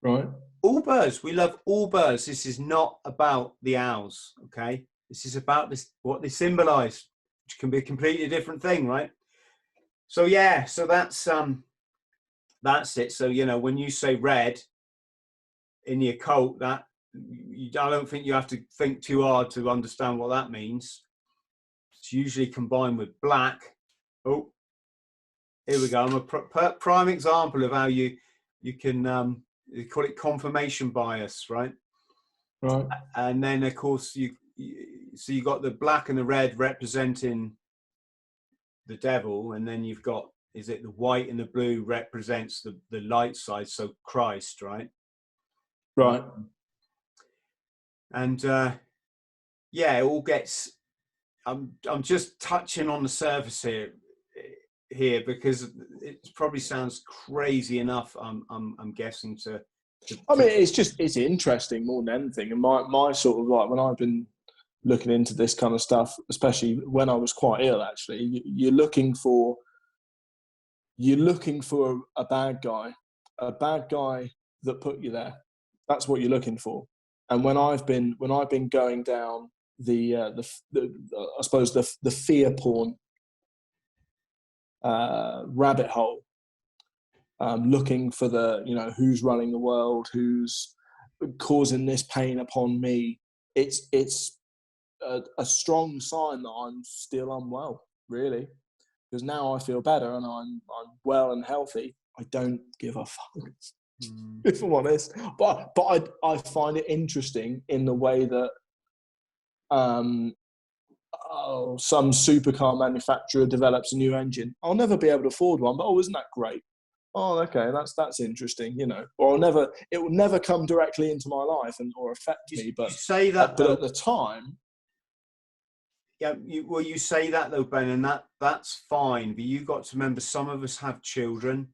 Speaker 3: Right.
Speaker 2: All birds. We love all birds. This is not about the owls, okay? This is about what they symbolize, which can be a completely different thing, right? So yeah, so that's it. So when you say red in the occult, I don't think you have to think too hard to understand what that means. It's usually combined with black. Oh, here we go. I'm a prime example of how you can you call it confirmation bias, right?
Speaker 3: Right.
Speaker 2: And then of course so you got the black and the red representing the devil, and then you've got, is it the white and the blue represents the light side, so Christ, right?
Speaker 3: Right.
Speaker 2: And it all gets... I'm just touching on the surface here because it probably sounds crazy enough. I'm guessing to
Speaker 3: I mean, it's interesting more than anything. And my sort of, like, when I've been looking into this kind of stuff, especially when I was quite ill, actually, you're looking for a bad guy that put you there. That's what you're looking for. And when I've been going down the I suppose the fear porn rabbit hole, looking for the who's running the world, who's causing this pain upon me, it's a strong sign that I'm still unwell, really, because now I feel better and I'm well and healthy. I don't give a fuck, if I'm honest. But I find it interesting in the way that some supercar manufacturer develops a new engine. I'll never be able to afford one, but isn't that great? Oh, okay, that's interesting, Or it will never come directly into my life or affect me. But
Speaker 2: you say that,
Speaker 3: but at the time,
Speaker 2: you say that though, Ben, and that's fine. But you got to remember, some of us have children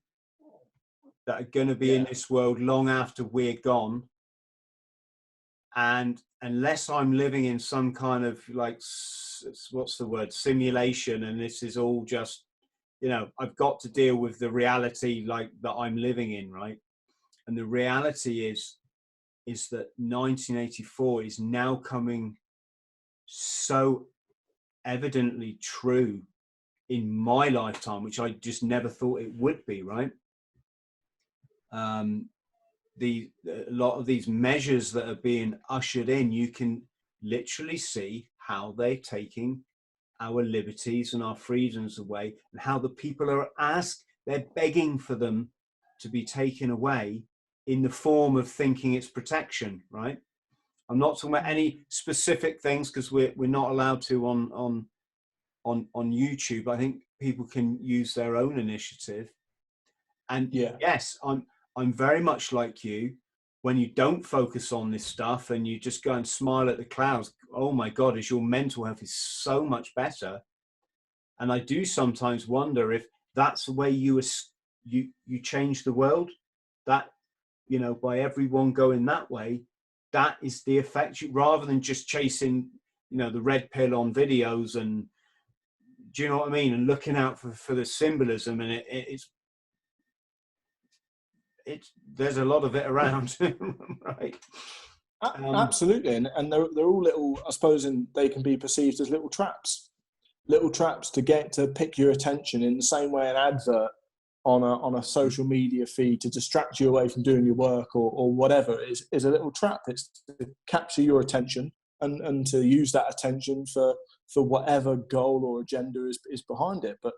Speaker 2: that are going to be in this world long after we're gone, and unless I'm living in some kind of what's the word, simulation, and this is all just, I've got to deal with the reality that I'm living in, right? And the reality is that 1984 is now coming so evidently true in my lifetime, which I just never thought it would be, right? A lot of these measures that are being ushered in, you can literally see how they're taking our liberties and our freedoms away, and how the people they're begging for them to be taken away in the form of thinking it's protection, right? I'm not talking about any specific things because we're not allowed to on YouTube. I think people can use their own initiative. And yes, I'm very much like you. When you don't focus on this stuff and you just go and smile at the clouds, oh my God, is your mental health is so much better. And I do sometimes wonder if that's the way you change the world. That, you know, by everyone going that way, that is the effect. Rather than just chasing, you know, the red pill on videos, and do you know what I mean? And looking out for the symbolism, and it's there's a lot of it around, right?
Speaker 3: Absolutely, and they're all little, I suppose, and they can be perceived as little traps to pick your attention in the same way an advert on a social media feed to distract you away from doing your work or whatever is a little trap. It's to capture your attention and to use that attention for whatever goal or agenda is behind it. But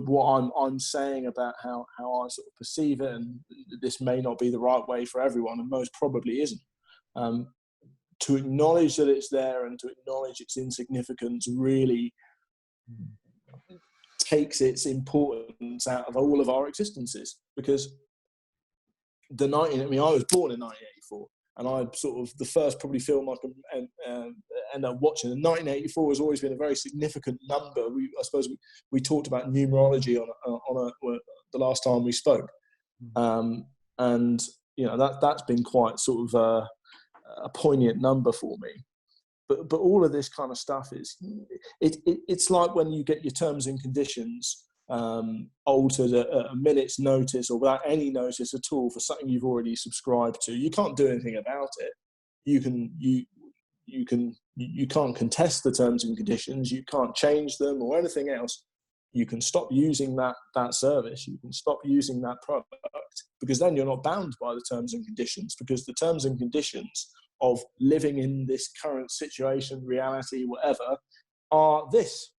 Speaker 3: what I'm saying about how I sort of perceive it, and this may not be the right way for everyone, and most probably isn't, to acknowledge that it's there and to acknowledge its insignificance really takes its importance out of all of our existences. Because I was born in 1984, and I sort of, the first probably film I can end up watching, and 1984 has always been a very significant number. I suppose we talked about numerology on the last time we spoke, and you know that's been quite sort of a poignant number for me. But all of this kind of stuff it's like when you get your terms and conditions altered at a minute's notice or without any notice at all for something you've already subscribed to. You can't do anything about it. You can't contest the terms and conditions. You can't change them or anything else. You can stop using that service. You can stop using that product, because then you're not bound by the terms and conditions, because the terms and conditions of living in this current situation, reality, whatever, are this.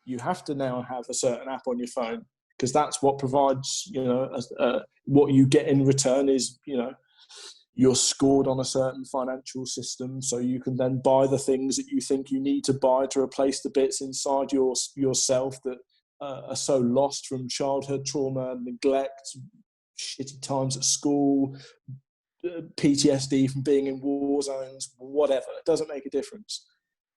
Speaker 3: You have to now have a certain app on your phone, because that's what provides, you know, what you get in return is, you know, you're scored on a certain financial system, so you can then buy the things that you think you need to buy to replace the bits inside yourself that are so lost from childhood trauma, neglect, shitty times at school, PTSD from being in war zones, whatever. It doesn't make a difference.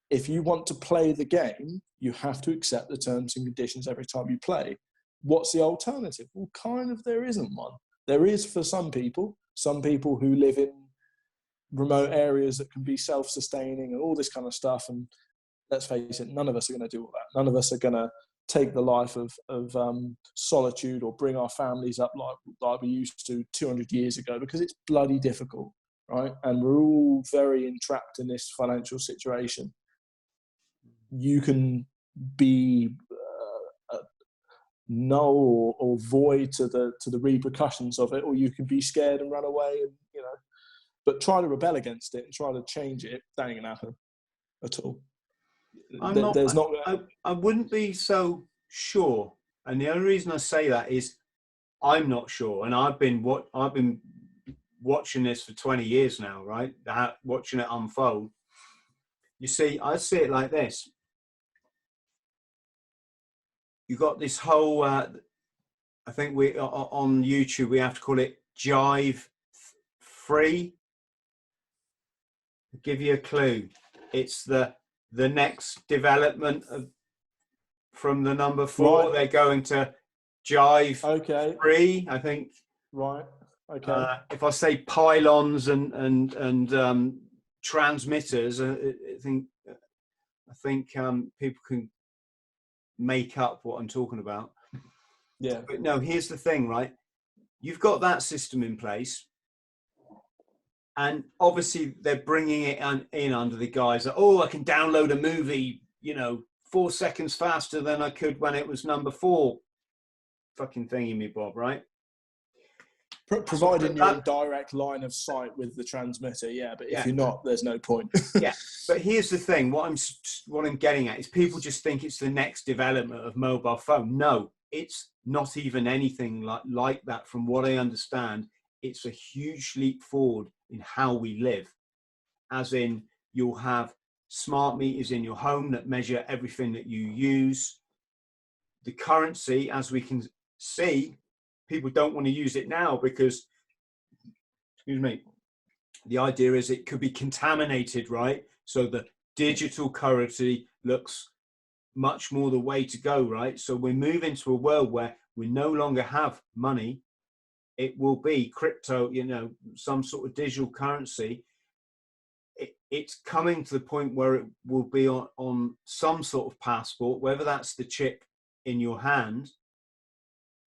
Speaker 3: If you want to play the game, you have to accept the terms and conditions every time you play. What's the alternative? Well, kind of there isn't one. There is for some people who live in remote areas that can be self-sustaining and all this kind of stuff. And let's face it, none of us are going to do all that. None of us are going to take the life of solitude or bring our families up like we used to 200 years ago, because it's bloody difficult, right? And we're all very entrapped in this financial situation. You can be null or void to the repercussions of it, or you can be scared and run away, and you know. But try to rebel against it and try to change it. That ain't gonna happen at all.
Speaker 2: I wouldn't be so sure, and the only reason I say that is I'm not sure, and I've been watching this for 20 years now, right? Watching it unfold. You see, I see it like this. You got this whole, I think we on YouTube, we have to call it jive free. I'll give you a clue. It's the next development from the number 4. Right. They're going to jive free, I think.
Speaker 3: Right. Okay.
Speaker 2: If I say pylons and transmitters, I think people can make up what I'm talking about.
Speaker 3: Yeah.
Speaker 2: But no, here's the thing, right? You've got that system in place, and obviously they're bringing it in under the guise that, oh, I can download a movie, you know, 4 seconds faster than I could when it was number 4. Fucking thingy me bob, right?
Speaker 3: Providing you're in direct line of sight with the transmitter, yeah. But if you're not, there's no point.
Speaker 2: Yeah. But here's the thing: what I'm getting at is people just think it's the next development of mobile phone. No, it's not even anything like that. From what I understand, it's a huge leap forward in how we live. As in, you'll have smart meters in your home that measure everything that you use. The currency, as we can see, people don't want to use it now because, excuse me, the idea is it could be contaminated, right? So the digital currency looks much more the way to go, right? So we move into a world where we no longer have money. It will be crypto, you know, some sort of digital currency. It's coming to the point where it will be on some sort of passport, whether that's the chip in your hand,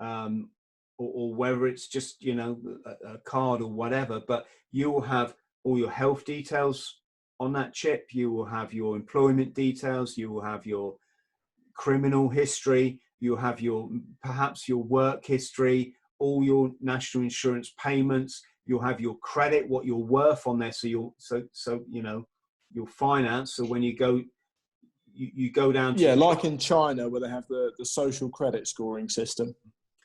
Speaker 2: or whether it's just, you know, a card or whatever, but you will have all your health details on that chip. You will have your employment details. You will have your criminal history. You'll have perhaps your work history, all your national insurance payments. You'll have your credit, what you're worth on there. So you know, your finance. So when you go, you go down to,
Speaker 3: yeah, like in China where they have the social credit scoring system.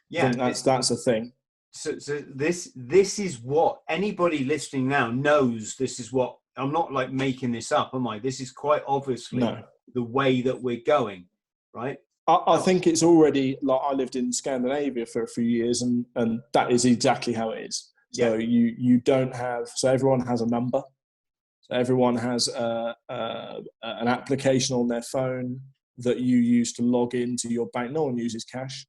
Speaker 2: yeah,
Speaker 3: I think that's a thing.
Speaker 2: So this is what anybody listening now knows. This is what, I'm not like making this up, am I? This is quite obviously the way that we're going, right?
Speaker 3: I think it's already, like, I lived in Scandinavia for a few years, and that is exactly how it is. So you don't have, so everyone has a number. So everyone has an application on their phone that you use to log into your bank. No one uses cash.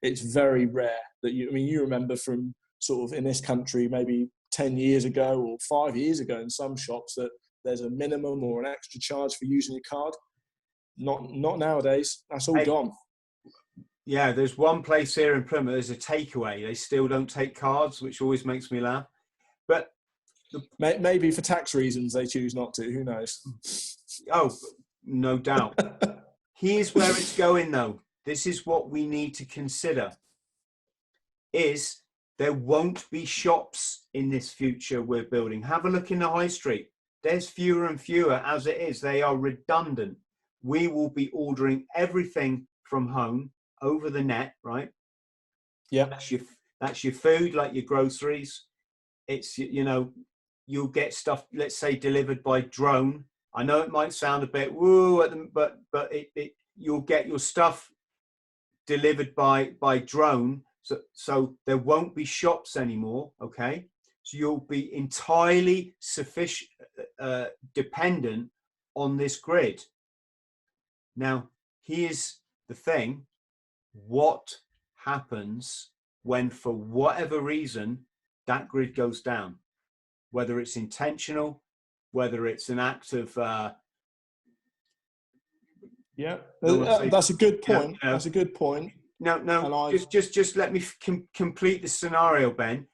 Speaker 3: It's very rare that you remember from sort of in this country, maybe 10 years ago or 5 years ago in some shops, that there's a minimum or an extra charge for using your card. Not nowadays. That's all gone.
Speaker 2: Yeah, there's one place here in Plymouth, there's a takeaway. They still don't take cards, which always makes me laugh. But
Speaker 3: maybe for tax reasons they choose not to. Who knows?
Speaker 2: Oh, no doubt. Here's where it's going, though. This is what we need to consider, is there won't be shops in this future we're building. Have a look in the high street. There's fewer and fewer as it is. They are redundant. We will be ordering everything from home over the net, right?
Speaker 3: Yeah.
Speaker 2: That's your food, like your groceries. It's, you know, you'll get stuff, let's say, delivered by drone. I know it might sound a bit woo, but you'll get your stuff delivered by drone. So there won't be shops anymore. Okay. So you'll be entirely dependent on this grid. Now, here's the thing. What happens when, for whatever reason, that grid goes down? Whether it's intentional, whether it's an act of...
Speaker 3: that's a good point. That's a good point.
Speaker 2: No, just let me complete the scenario, Ben.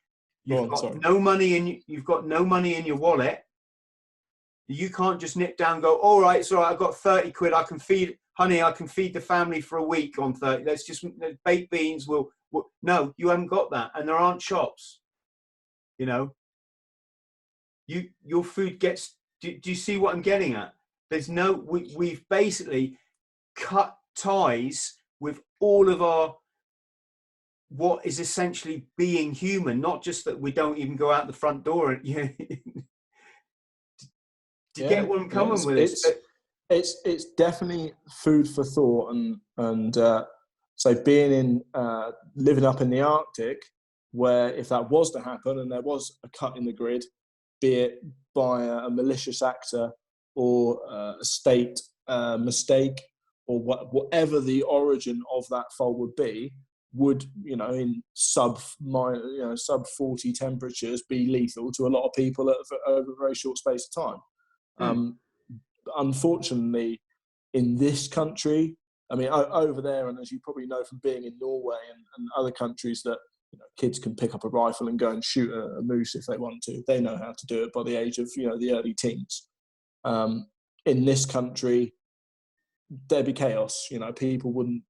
Speaker 2: You've got no money in your wallet. You can't just nip down and go, all right, it's all right, I've got 30 quid, I can feed the family for a week on 30. Let's just, baked beans will no, you haven't got that. And there aren't shops. You know, your food gets, do you see what I'm getting at? There's no, we've basically cut ties with all of our, what is essentially being human, not just that we don't even go out the front door. And, you know, do you get what I'm coming with?
Speaker 3: It's definitely food for thought, and so being in living up in the Arctic, where if that was to happen and there was a cut in the grid, be it by a malicious actor or a state mistake, or whatever the origin of that fault would be, would, you know, in sub 40 temperatures be lethal to a lot of people over a very short space of time. Unfortunately, in this country, I mean, over there, and as you probably know from being in Norway and other countries, that, you know, kids can pick up a rifle and go and shoot a moose if they want to. They know how to do it by the age of, you know, the early teens. In this country, there'd be chaos. You know, people wouldn't.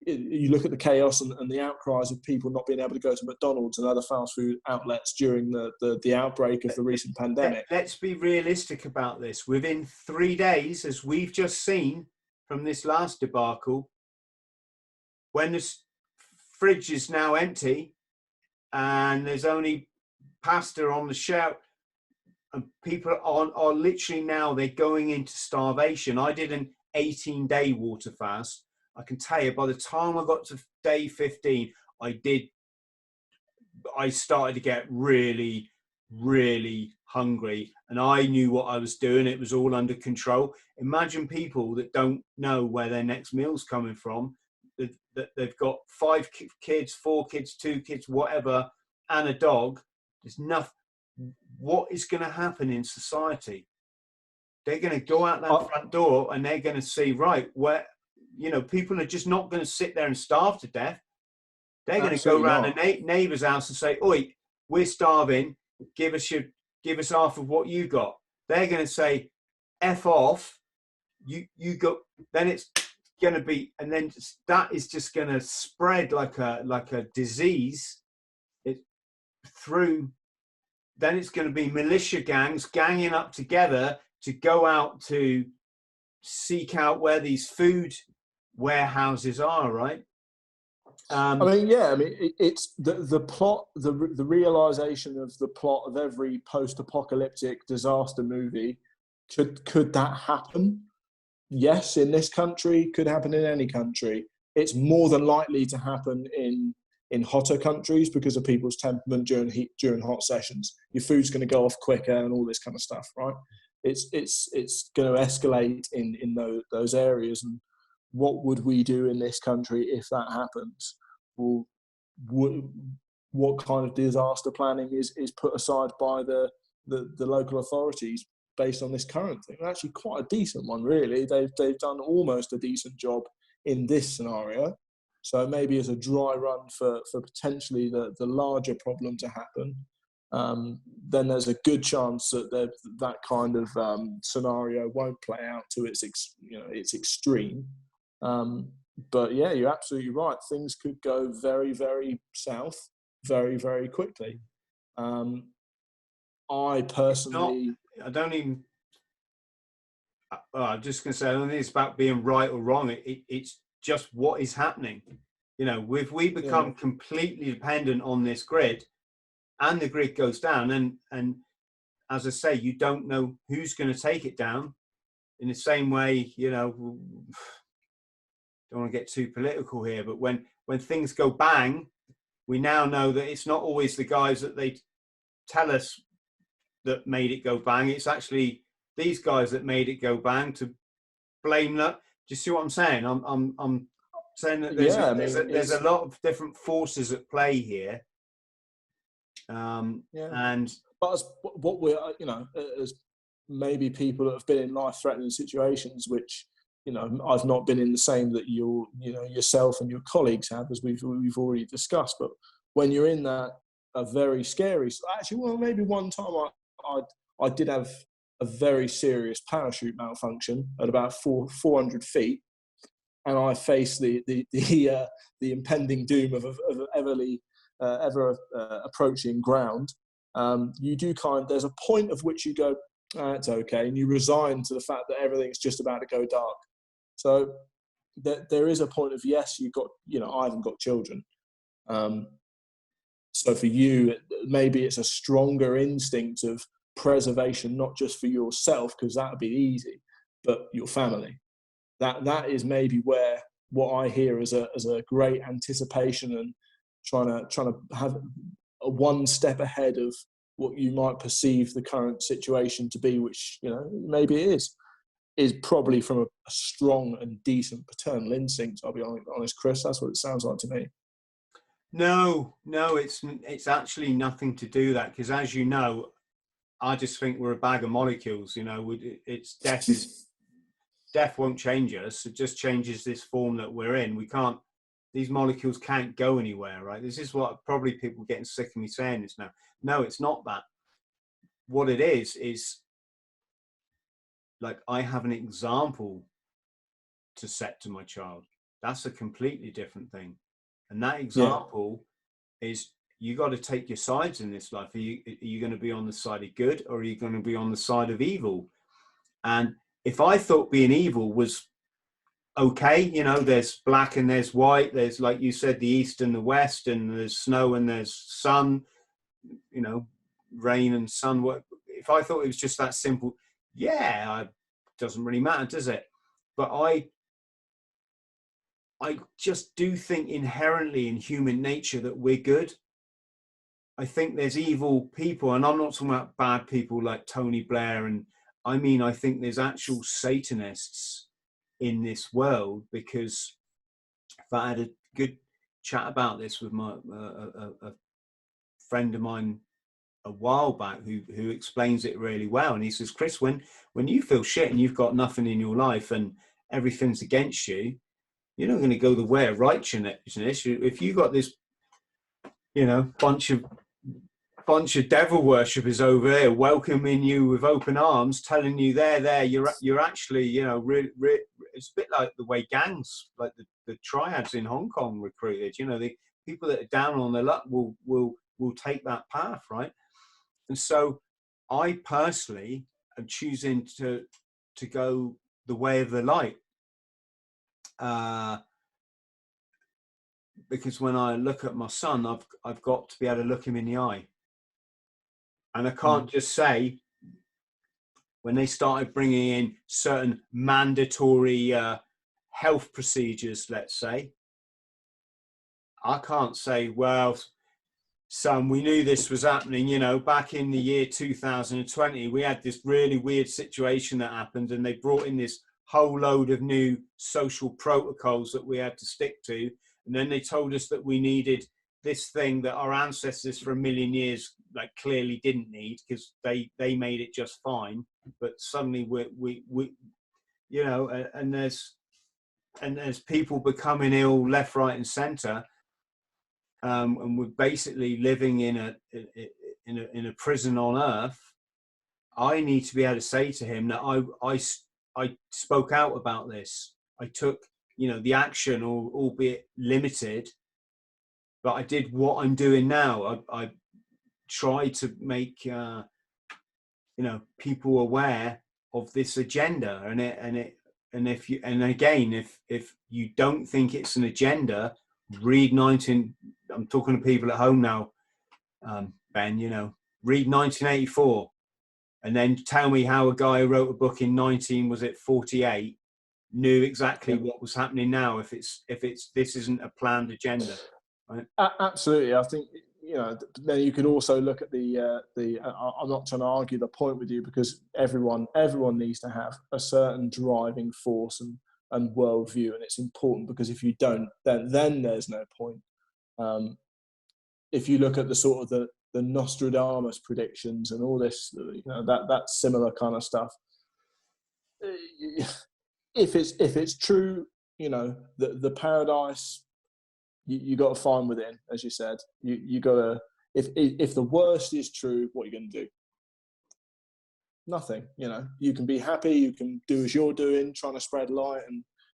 Speaker 3: You look at the chaos and the outcries of people not being able to go to McDonald's and other fast food outlets during the outbreak of the recent pandemic.
Speaker 2: Let's be realistic about this. Within 3 days, as we've just seen from this last debacle, when the fridge is now empty, and there's only pasta on the shelf, and people are literally now, they're going into starvation. I did an 18-day water fast. I can tell you, by the time I got to day 15, I started to get really, really hungry, and I knew what I was doing. It was all under control. Imagine people that don't know where their next meal's coming from, that they've got 5 kids, 4 kids, 2 kids, whatever, and a dog. There's nothing. What is going to happen in society? They're going to go out that front door and they're going to see, right, where, you know, people are just not going to sit there and starve to death. They're going to go around a neighbour's house and say, oi, we're starving. Give us half of what you got. They're going to say, F off. You got, then it's going to be, and then that is just going to spread like a disease through. Then it's going to be militia gangs ganging up together to go out to seek out where these food warehouses are, right?
Speaker 3: I mean, yeah. I mean, it's the plot, the realization of the plot of every post-apocalyptic disaster movie. Could that happen? Yes, in this country. Could happen in any country. It's more than likely to happen in hotter countries because of people's temperament during hot sessions. Your food's going to go off quicker and all this kind of stuff, right? It's going to escalate in those areas. And what would we do in this country if that happens? Well, what kind of disaster planning is put aside by the local authorities based on this current thing? Actually, quite a decent one, really. They've done almost a decent job in this scenario. So maybe as a dry run for potentially the larger problem to happen, then there's a good chance that that kind of scenario won't play out to its extreme. But yeah, you're absolutely right. Things could go very, very south very, very quickly. I personally,
Speaker 2: I'm just going to say, I don't think it's about being right or wrong. It's just what is happening. You know, if we become completely dependent on this grid, and the grid goes down, and as I say, you don't know who's going to take it down. In the same way, you know, don't want to get too political here, but when things go bang, we now know that it's not always the guys that they tell us that made it go bang. It's actually these guys that made it go bang, to blame that. Do you see what I'm saying? I'm saying that there's a lot of different forces at play here. And
Speaker 3: but what we're, you know, as maybe people that have been in life-threatening situations, which, you know, I've not been in the same that yourself and your colleagues have, as we've already discussed. But when you're in that, a very scary, actually, well, maybe one time I did have a very serious parachute malfunction at about 400 feet, and I faced the impending doom of ever approaching ground. There's a point of which you go, it's okay, and you resign to the fact that everything's just about to go dark. So there is a point of, yes, you've got, you know, I haven't got children. So for you, maybe it's a stronger instinct of preservation, not just for yourself, because that would be easy, but your family. That is maybe where what I hear as a great anticipation and trying to have a one step ahead of what you might perceive the current situation to be, which, you know, maybe it is probably from a strong and decent paternal instinct. I'll be honest, Chris, that's what it sounds like to me.
Speaker 2: No, it's actually nothing to do that, because, as you know, I just think we're a bag of molecules. You know, it's death won't change us. It just changes this form that we're in. We can't. These molecules can't go anywhere, right? This is what probably people are getting sick of me saying this now. No, it's not that. What it is like, I have an example to set to my child. That's a completely different thing. And that example is, you got to take your sides in this life. Are you going to be on the side of good, or are you going to be on the side of evil? And if I thought being evil was okay. You know, there's black and there's white. There's, like you said, the east and the west, and there's snow and there's sun, you know, rain and sun. If I thought it was just that simple, yeah, it doesn't really matter, does it? But I just do think inherently in human nature that we're good. I think there's evil people, and I'm not talking about bad people like Tony Blair, and I mean, I think there's actual Satanists in this world, because I had a good chat about this with my a friend of mine a while back who explains it really well, and he says, Chris, when you feel shit and you've got nothing in your life and everything's against you, you're not going to go the way of righteousness. If you got this, you know, bunch of devil worshippers over here welcoming you with open arms, telling you you're actually, you know, it's a bit like the way gangs, like the triads in Hong Kong recruited. You know, the people that are down on their luck will take that path, right? And so I personally am choosing to go the way of the light. Because when I look at my son, I've got to be able to look him in the eye. And I can't just say, when they started bringing in certain mandatory health procedures, let's say, I can't say, well, son, we knew this was happening. You know, back in the year 2020, we had this really weird situation that happened, and they brought in this whole load of new social protocols that we had to stick to. And then they told us that we needed this thing that our ancestors for 1 million years like clearly didn't need, because they made it just fine. But suddenly we you know, and there's people becoming ill left, right, and centre, and we're basically living in a prison on earth. I need to be able to say to him that I spoke out about this. I took, you know, the action, albeit limited, but I did what I'm doing now. I tried to make you know, people aware of this agenda, and if you don't think it's an agenda, read 19. I'm talking to people at home now, Ben. You know, read 1984, and then tell me how a guy who wrote a book in 1948 knew exactly what was happening now. If this isn't a planned agenda, right?
Speaker 3: Absolutely. I think, you know, then you can also look at I'm not trying to argue the point with you, because everyone needs to have a certain driving force and worldview, and it's important, because if you don't, then there's no point. If you look at the sort of the Nostradamus predictions and all this, you know, that similar kind of stuff, if it's true, you know, the paradise, you got to find within, as you said. You got to, if the worst is true, what are you going to do? Nothing. You know, you can be happy, you can do as you're doing, trying to spread light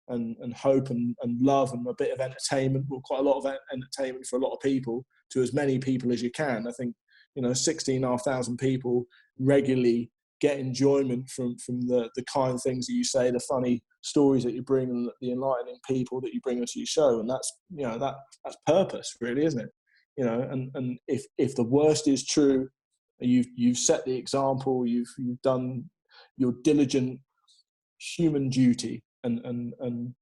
Speaker 3: and hope and love and a bit of entertainment, well, quite a lot of entertainment for a lot of people, to as many people as you can. I think, you know, 16,500 people regularly get enjoyment from the kind of things that you say, the funny stories that you bring, and the enlightening people that you bring us your show. And that's, you know, that's purpose, really, isn't it? You know, and if the worst is true, you've set the example, you've done your diligent human duty and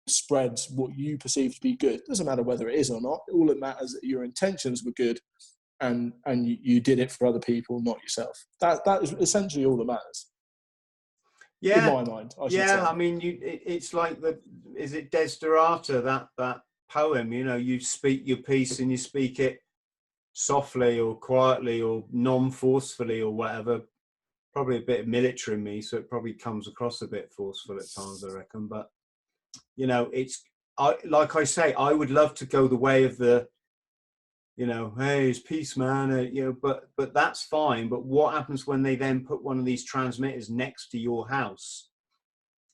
Speaker 3: spreads what you perceive to be good. It doesn't matter whether it is or not. All that matters is that your intentions were good, and you did it for other people, not yourself. That is essentially all that matters.
Speaker 2: Yeah,
Speaker 3: in my mind, I should say.
Speaker 2: I mean, it's like is it Desiderata, that poem? You know, you speak your piece and you speak it softly or quietly or non-forcefully or whatever. Probably a bit of military in me, so it probably comes across a bit forceful at times, I reckon. But you know, like I say, I would love to go the way of the, you know, hey, it's peace, man. You know, but that's fine. But what happens when they then put one of these transmitters next to your house,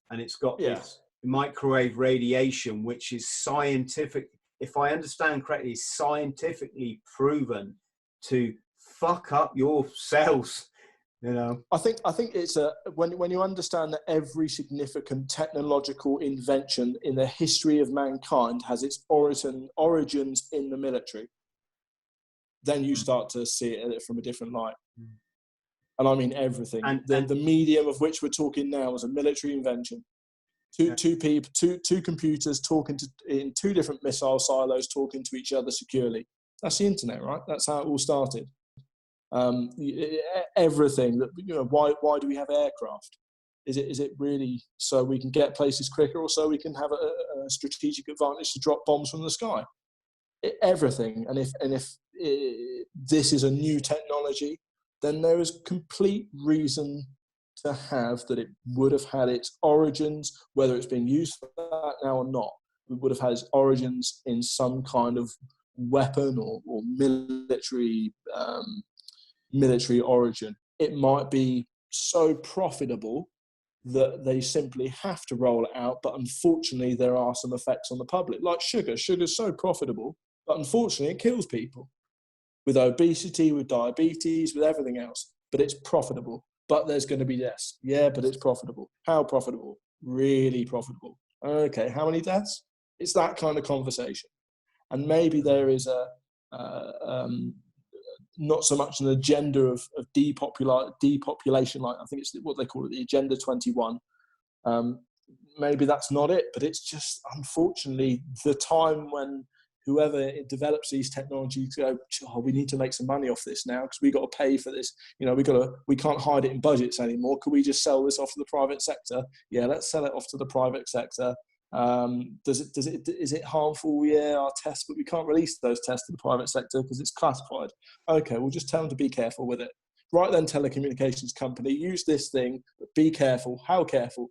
Speaker 2: and it's got this microwave radiation, which is scientific, if I understand correctly, scientifically proven to fuck up your cells You know,
Speaker 3: I think it's when you understand that every significant technological invention in the history of mankind has its origins in the military, then you start to see it from a different light. And I mean everything.
Speaker 2: and
Speaker 3: The medium of which we're talking now is a military invention. Two computers talking in two different missile silos, talking to each other securely. That's the internet, right? That's how it all started. Everything that, you know, why do we have aircraft? Is it really so we can get places quicker, or so we can have a strategic advantage to drop bombs from the sky? Everything. And if this is a new technology, then there is complete reason to have that it would have had its origins, whether it's being used for that now or not, it would have had its origins in some kind of weapon or military origin. It might be so profitable that they simply have to roll it out, but unfortunately there are some effects on the public, like sugar. Sugar's so profitable, but unfortunately it kills people with obesity, with diabetes, with everything else. But it's profitable. But there's going to be deaths. Yeah, but it's profitable. How profitable? Really profitable. Okay, how many deaths? It's that kind of conversation. And maybe there is not so much an agenda of depopulation, like I think it's what they call it, the Agenda 21. Maybe that's not it, but it's just, unfortunately, the time when whoever develops these technologies go, oh, we need to make some money off this now because we got to pay for this. You know, we can't hide it in budgets anymore. Could we just sell this off to the private sector? Yeah, let's sell it off to the private sector. Is it harmful? Yeah, our tests, but we can't release those tests to the private sector because it's classified. Okay, we'll just tell them to be careful with it. Right then, telecommunications company, use this thing, but be careful. How careful?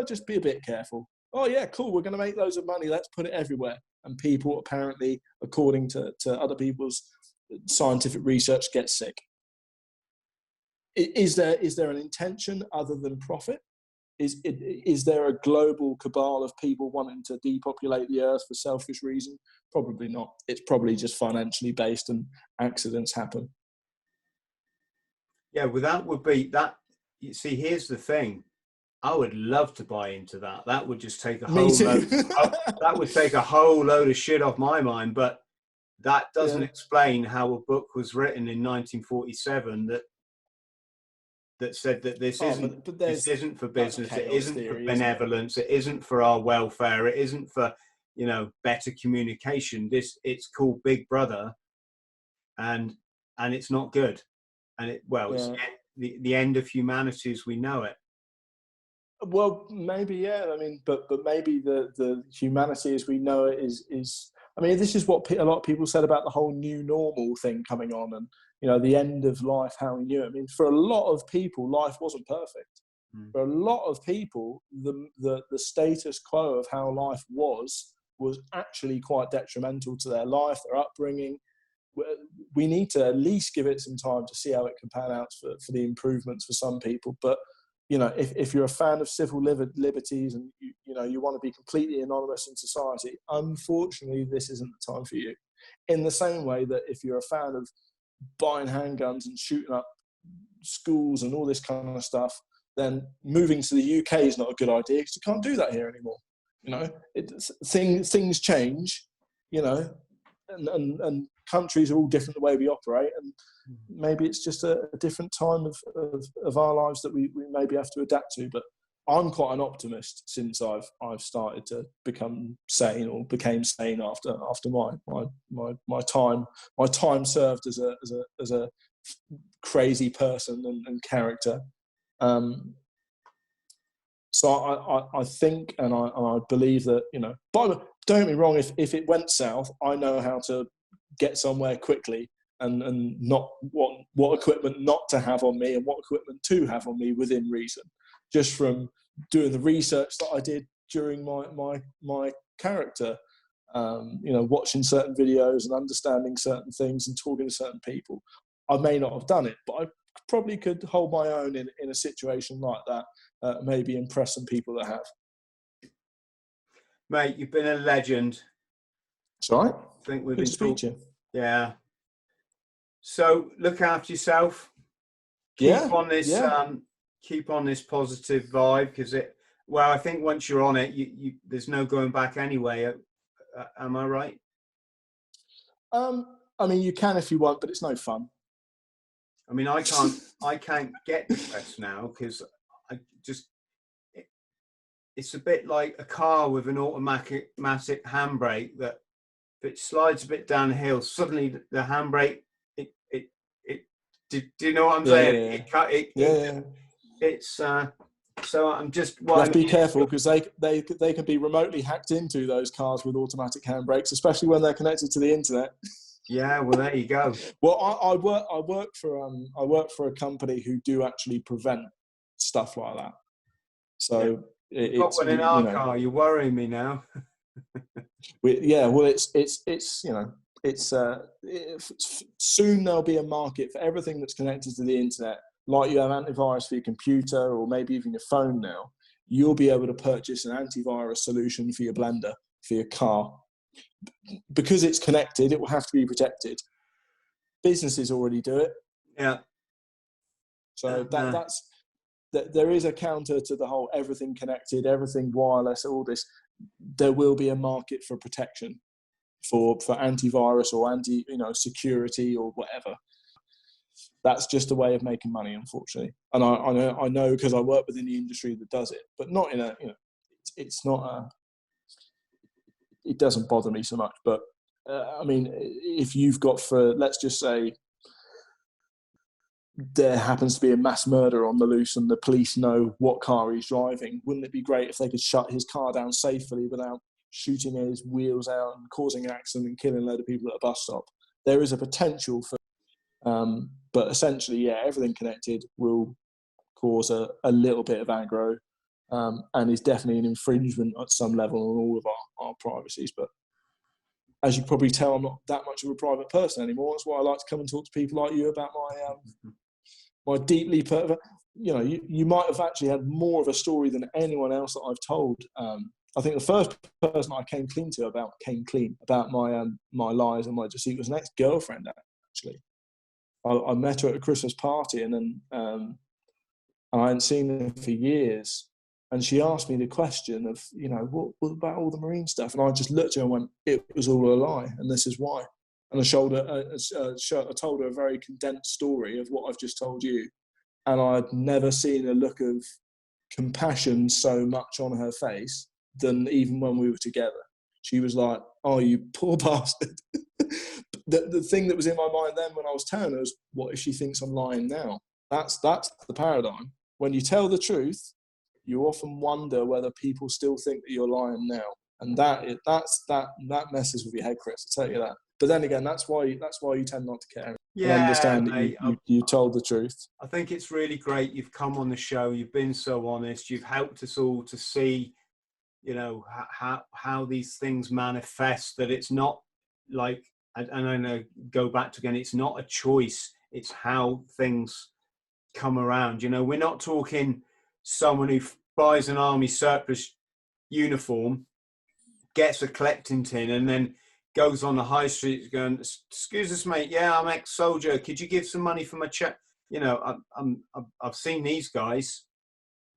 Speaker 3: Just be a bit careful. Oh yeah, cool, we're going to make loads of money, let's put it everywhere. And people apparently, according to other people's scientific research, get sick. Is there an intention other than profit? Is there a global cabal of people wanting to depopulate the earth for selfish reason? Probably not. It's probably just financially based and accidents happen.
Speaker 2: Yeah, well, that would be that. You see, here's the thing. I would love to buy into that. That would just take a whole load. That would take a whole load of shit off my mind. But that doesn't explain how a book was written in 1947 that said that this isn't for business. It isn't for benevolence. It isn't for our welfare. It isn't for, you know, better communication. It's called Big Brother, and it's not good. And it's the end of humanity as we know it.
Speaker 3: Well, maybe, yeah. I mean, but maybe the humanity as we know it is. I mean, this is what a lot of people said about the whole new normal thing coming on, and, you know, the end of life, how we knew it. I mean, for a lot of people, life wasn't perfect. For a lot of people, the status quo of how life was actually quite detrimental to their life, their upbringing. We need to at least give it some time to see how it can pan out for the improvements for some people. But, you know, if you're a fan of civil liberties and you want to be completely anonymous in society, unfortunately, this isn't the time for you. In the same way that if you're a fan of buying handguns and shooting up schools and all this kind of stuff, then moving to the UK is not a good idea because you can't do that here anymore. You know, things change, you know, and countries are all different the way we operate, and maybe it's just a different time of our lives that we maybe have to adapt to. But I'm quite an optimist since I've started to become sane, or became sane after my time served as a crazy person and character. So I think and I believe that, you know, but don't get me wrong, if it went south, I know how to get somewhere quickly and not what equipment not to have on me and what equipment to have on me within reason, just from doing the research that I did during my character, you know, watching certain videos and understanding certain things and talking to certain people. I may not have done it, but I probably could hold my own in a situation like that, maybe impress some people that have.
Speaker 2: Mate, you've been a legend.
Speaker 3: It's all right.
Speaker 2: I think we've
Speaker 3: Good
Speaker 2: been
Speaker 3: to speak to you.
Speaker 2: Yeah. So look after yourself. keep on this positive vibe, because I think once you're on it, you there's no going back anyway. Am I right?
Speaker 3: I mean, you can if you want, but it's no fun.
Speaker 2: I mean, I can't get depressed now, because it's a bit like a car with an automatic handbrake that if it slides a bit downhill, suddenly the handbrake, do you know what I'm saying? It's so I'm just.
Speaker 3: You have to be careful, because they can be remotely hacked into, those cars with automatic handbrakes, especially when they're connected to the internet.
Speaker 2: Yeah, well, there you go.
Speaker 3: Well, I work for a company wwho do actually prevent stuff like that. So
Speaker 2: We've got one in our car. You're worrying me now.
Speaker 3: Soon there'll be a market for everything that's connected to the internet. Like you have antivirus for your computer, or maybe even your phone now. You'll be able to purchase an antivirus solution for your blender, for your car. Because it's connected, it will have to be protected. Businesses already do it.
Speaker 2: Yeah.
Speaker 3: So there is a counter to the whole everything connected, everything wireless, all this. There will be a market for protection, for antivirus or security or whatever. That's just a way of making money, unfortunately. And I know because I work within the industry that does it, but not in a, it's not a, it doesn't bother me so much. But I mean, if you've got, let's just say there happens to be a mass murder on the loose and the police know what car he's driving, wouldn't it be great if they could shut his car down safely without shooting his wheels out and causing an accident and killing a load of people at a bus stop? There is a potential for, but essentially, everything connected will cause a little bit of aggro, and is definitely an infringement at some level on all of our privacies. But as you probably tell, I'm not that much of a private person anymore. That's why I like to come and talk to people like you about my deeply you might have actually had more of a story than anyone else that I've told. I think the first person I came clean about my lies and my deceit was an ex-girlfriend, actually. I met her at a Christmas party, and then I hadn't seen her for years. And she asked me the question of, what about all the marine stuff? And I just looked at her and went, it was all a lie, and this is why. And I told her a very condensed story of what I've just told you. And I'd never seen a look of compassion so much on her face than even when we were together. She was like, oh, you poor bastard. The thing that was in my mind then when I was telling her was, what if she thinks I'm lying now? That's the paradigm. When you tell the truth, you often wonder whether people still think that you're lying now. And that messes with your head, Chris, I'll tell you that. But then again, that's why you tend not to care.
Speaker 2: Yeah,
Speaker 3: and understand that you told the truth.
Speaker 2: I think it's really great you've come on the show. You've been so honest. You've helped us all to see, how these things manifest, that it's not like, and I know, go back to again, it's not a choice. It's how things come around. We're not talking someone who buys an army surplus uniform, gets a collecting tin, and then goes on the high street going, excuse us, mate, yeah, I'm ex-soldier, could you give some money for my check? I've seen these guys.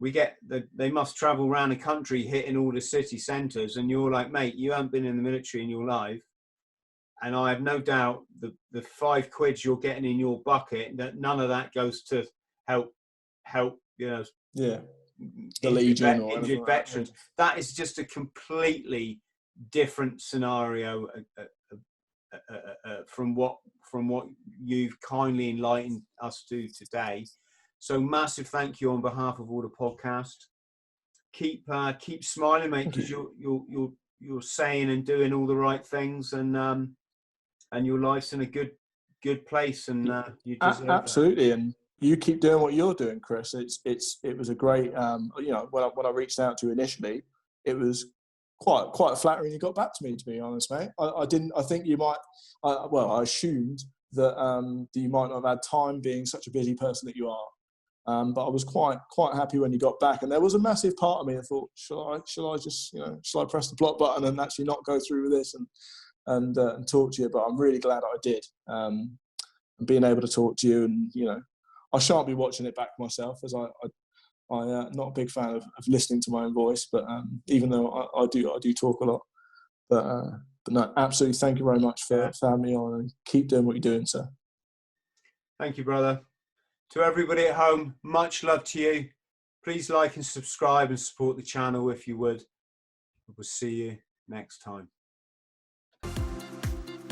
Speaker 2: They must travel around the country hitting all the city centres, and you're like, mate, you haven't been in the military in your life, and I have no doubt the £5 you're getting in your bucket, that none of that goes to help
Speaker 3: the Legion or
Speaker 2: injured veterans. That is just a completely different scenario from what you've kindly enlightened us to today. So massive thank you on behalf of all the podcast. Keep smiling, mate, because you're saying and doing all the right things, and your life's in a good place, and you deserve
Speaker 3: absolutely
Speaker 2: that.
Speaker 3: And you keep doing what you're doing, Chris. It was a great when I reached out to you initially, it was quite flattering you got back to me, to be honest, mate. I think you might, I assumed that you might not have had time, being such a busy person that you are. But I was quite happy when you got back, and there was a massive part of me that thought, shall I press the block button and actually not go through with this and talk to you? But I'm really glad I did. And being able to talk to you, and I shan't be watching it back myself, as I'm not a big fan of listening to my own voice. But even though I do talk a lot. But no, absolutely. Thank you very much for having me on, and keep doing what you're doing, sir.
Speaker 2: Thank you, brother. To everybody at home, much love to you. Please like and subscribe and support the channel if you would. We'll see you next time.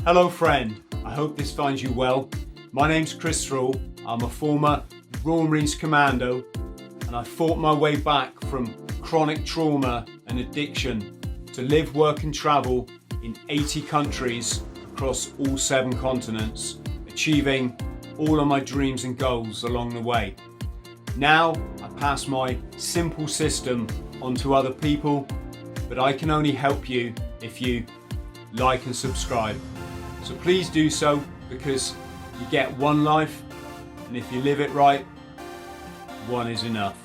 Speaker 2: Hello, friend. I hope this finds you well. My name's Chris THRALL. I'm a former Royal Marines Commando, and I fought my way back from chronic trauma and addiction to live, work and travel in 80 countries across all 7 continents, achieving all of my dreams and goals along the way. Now I pass my simple system on to other people, but I can only help you if you like and subscribe. So please do so, because you get one life, and if you live it right, one is enough.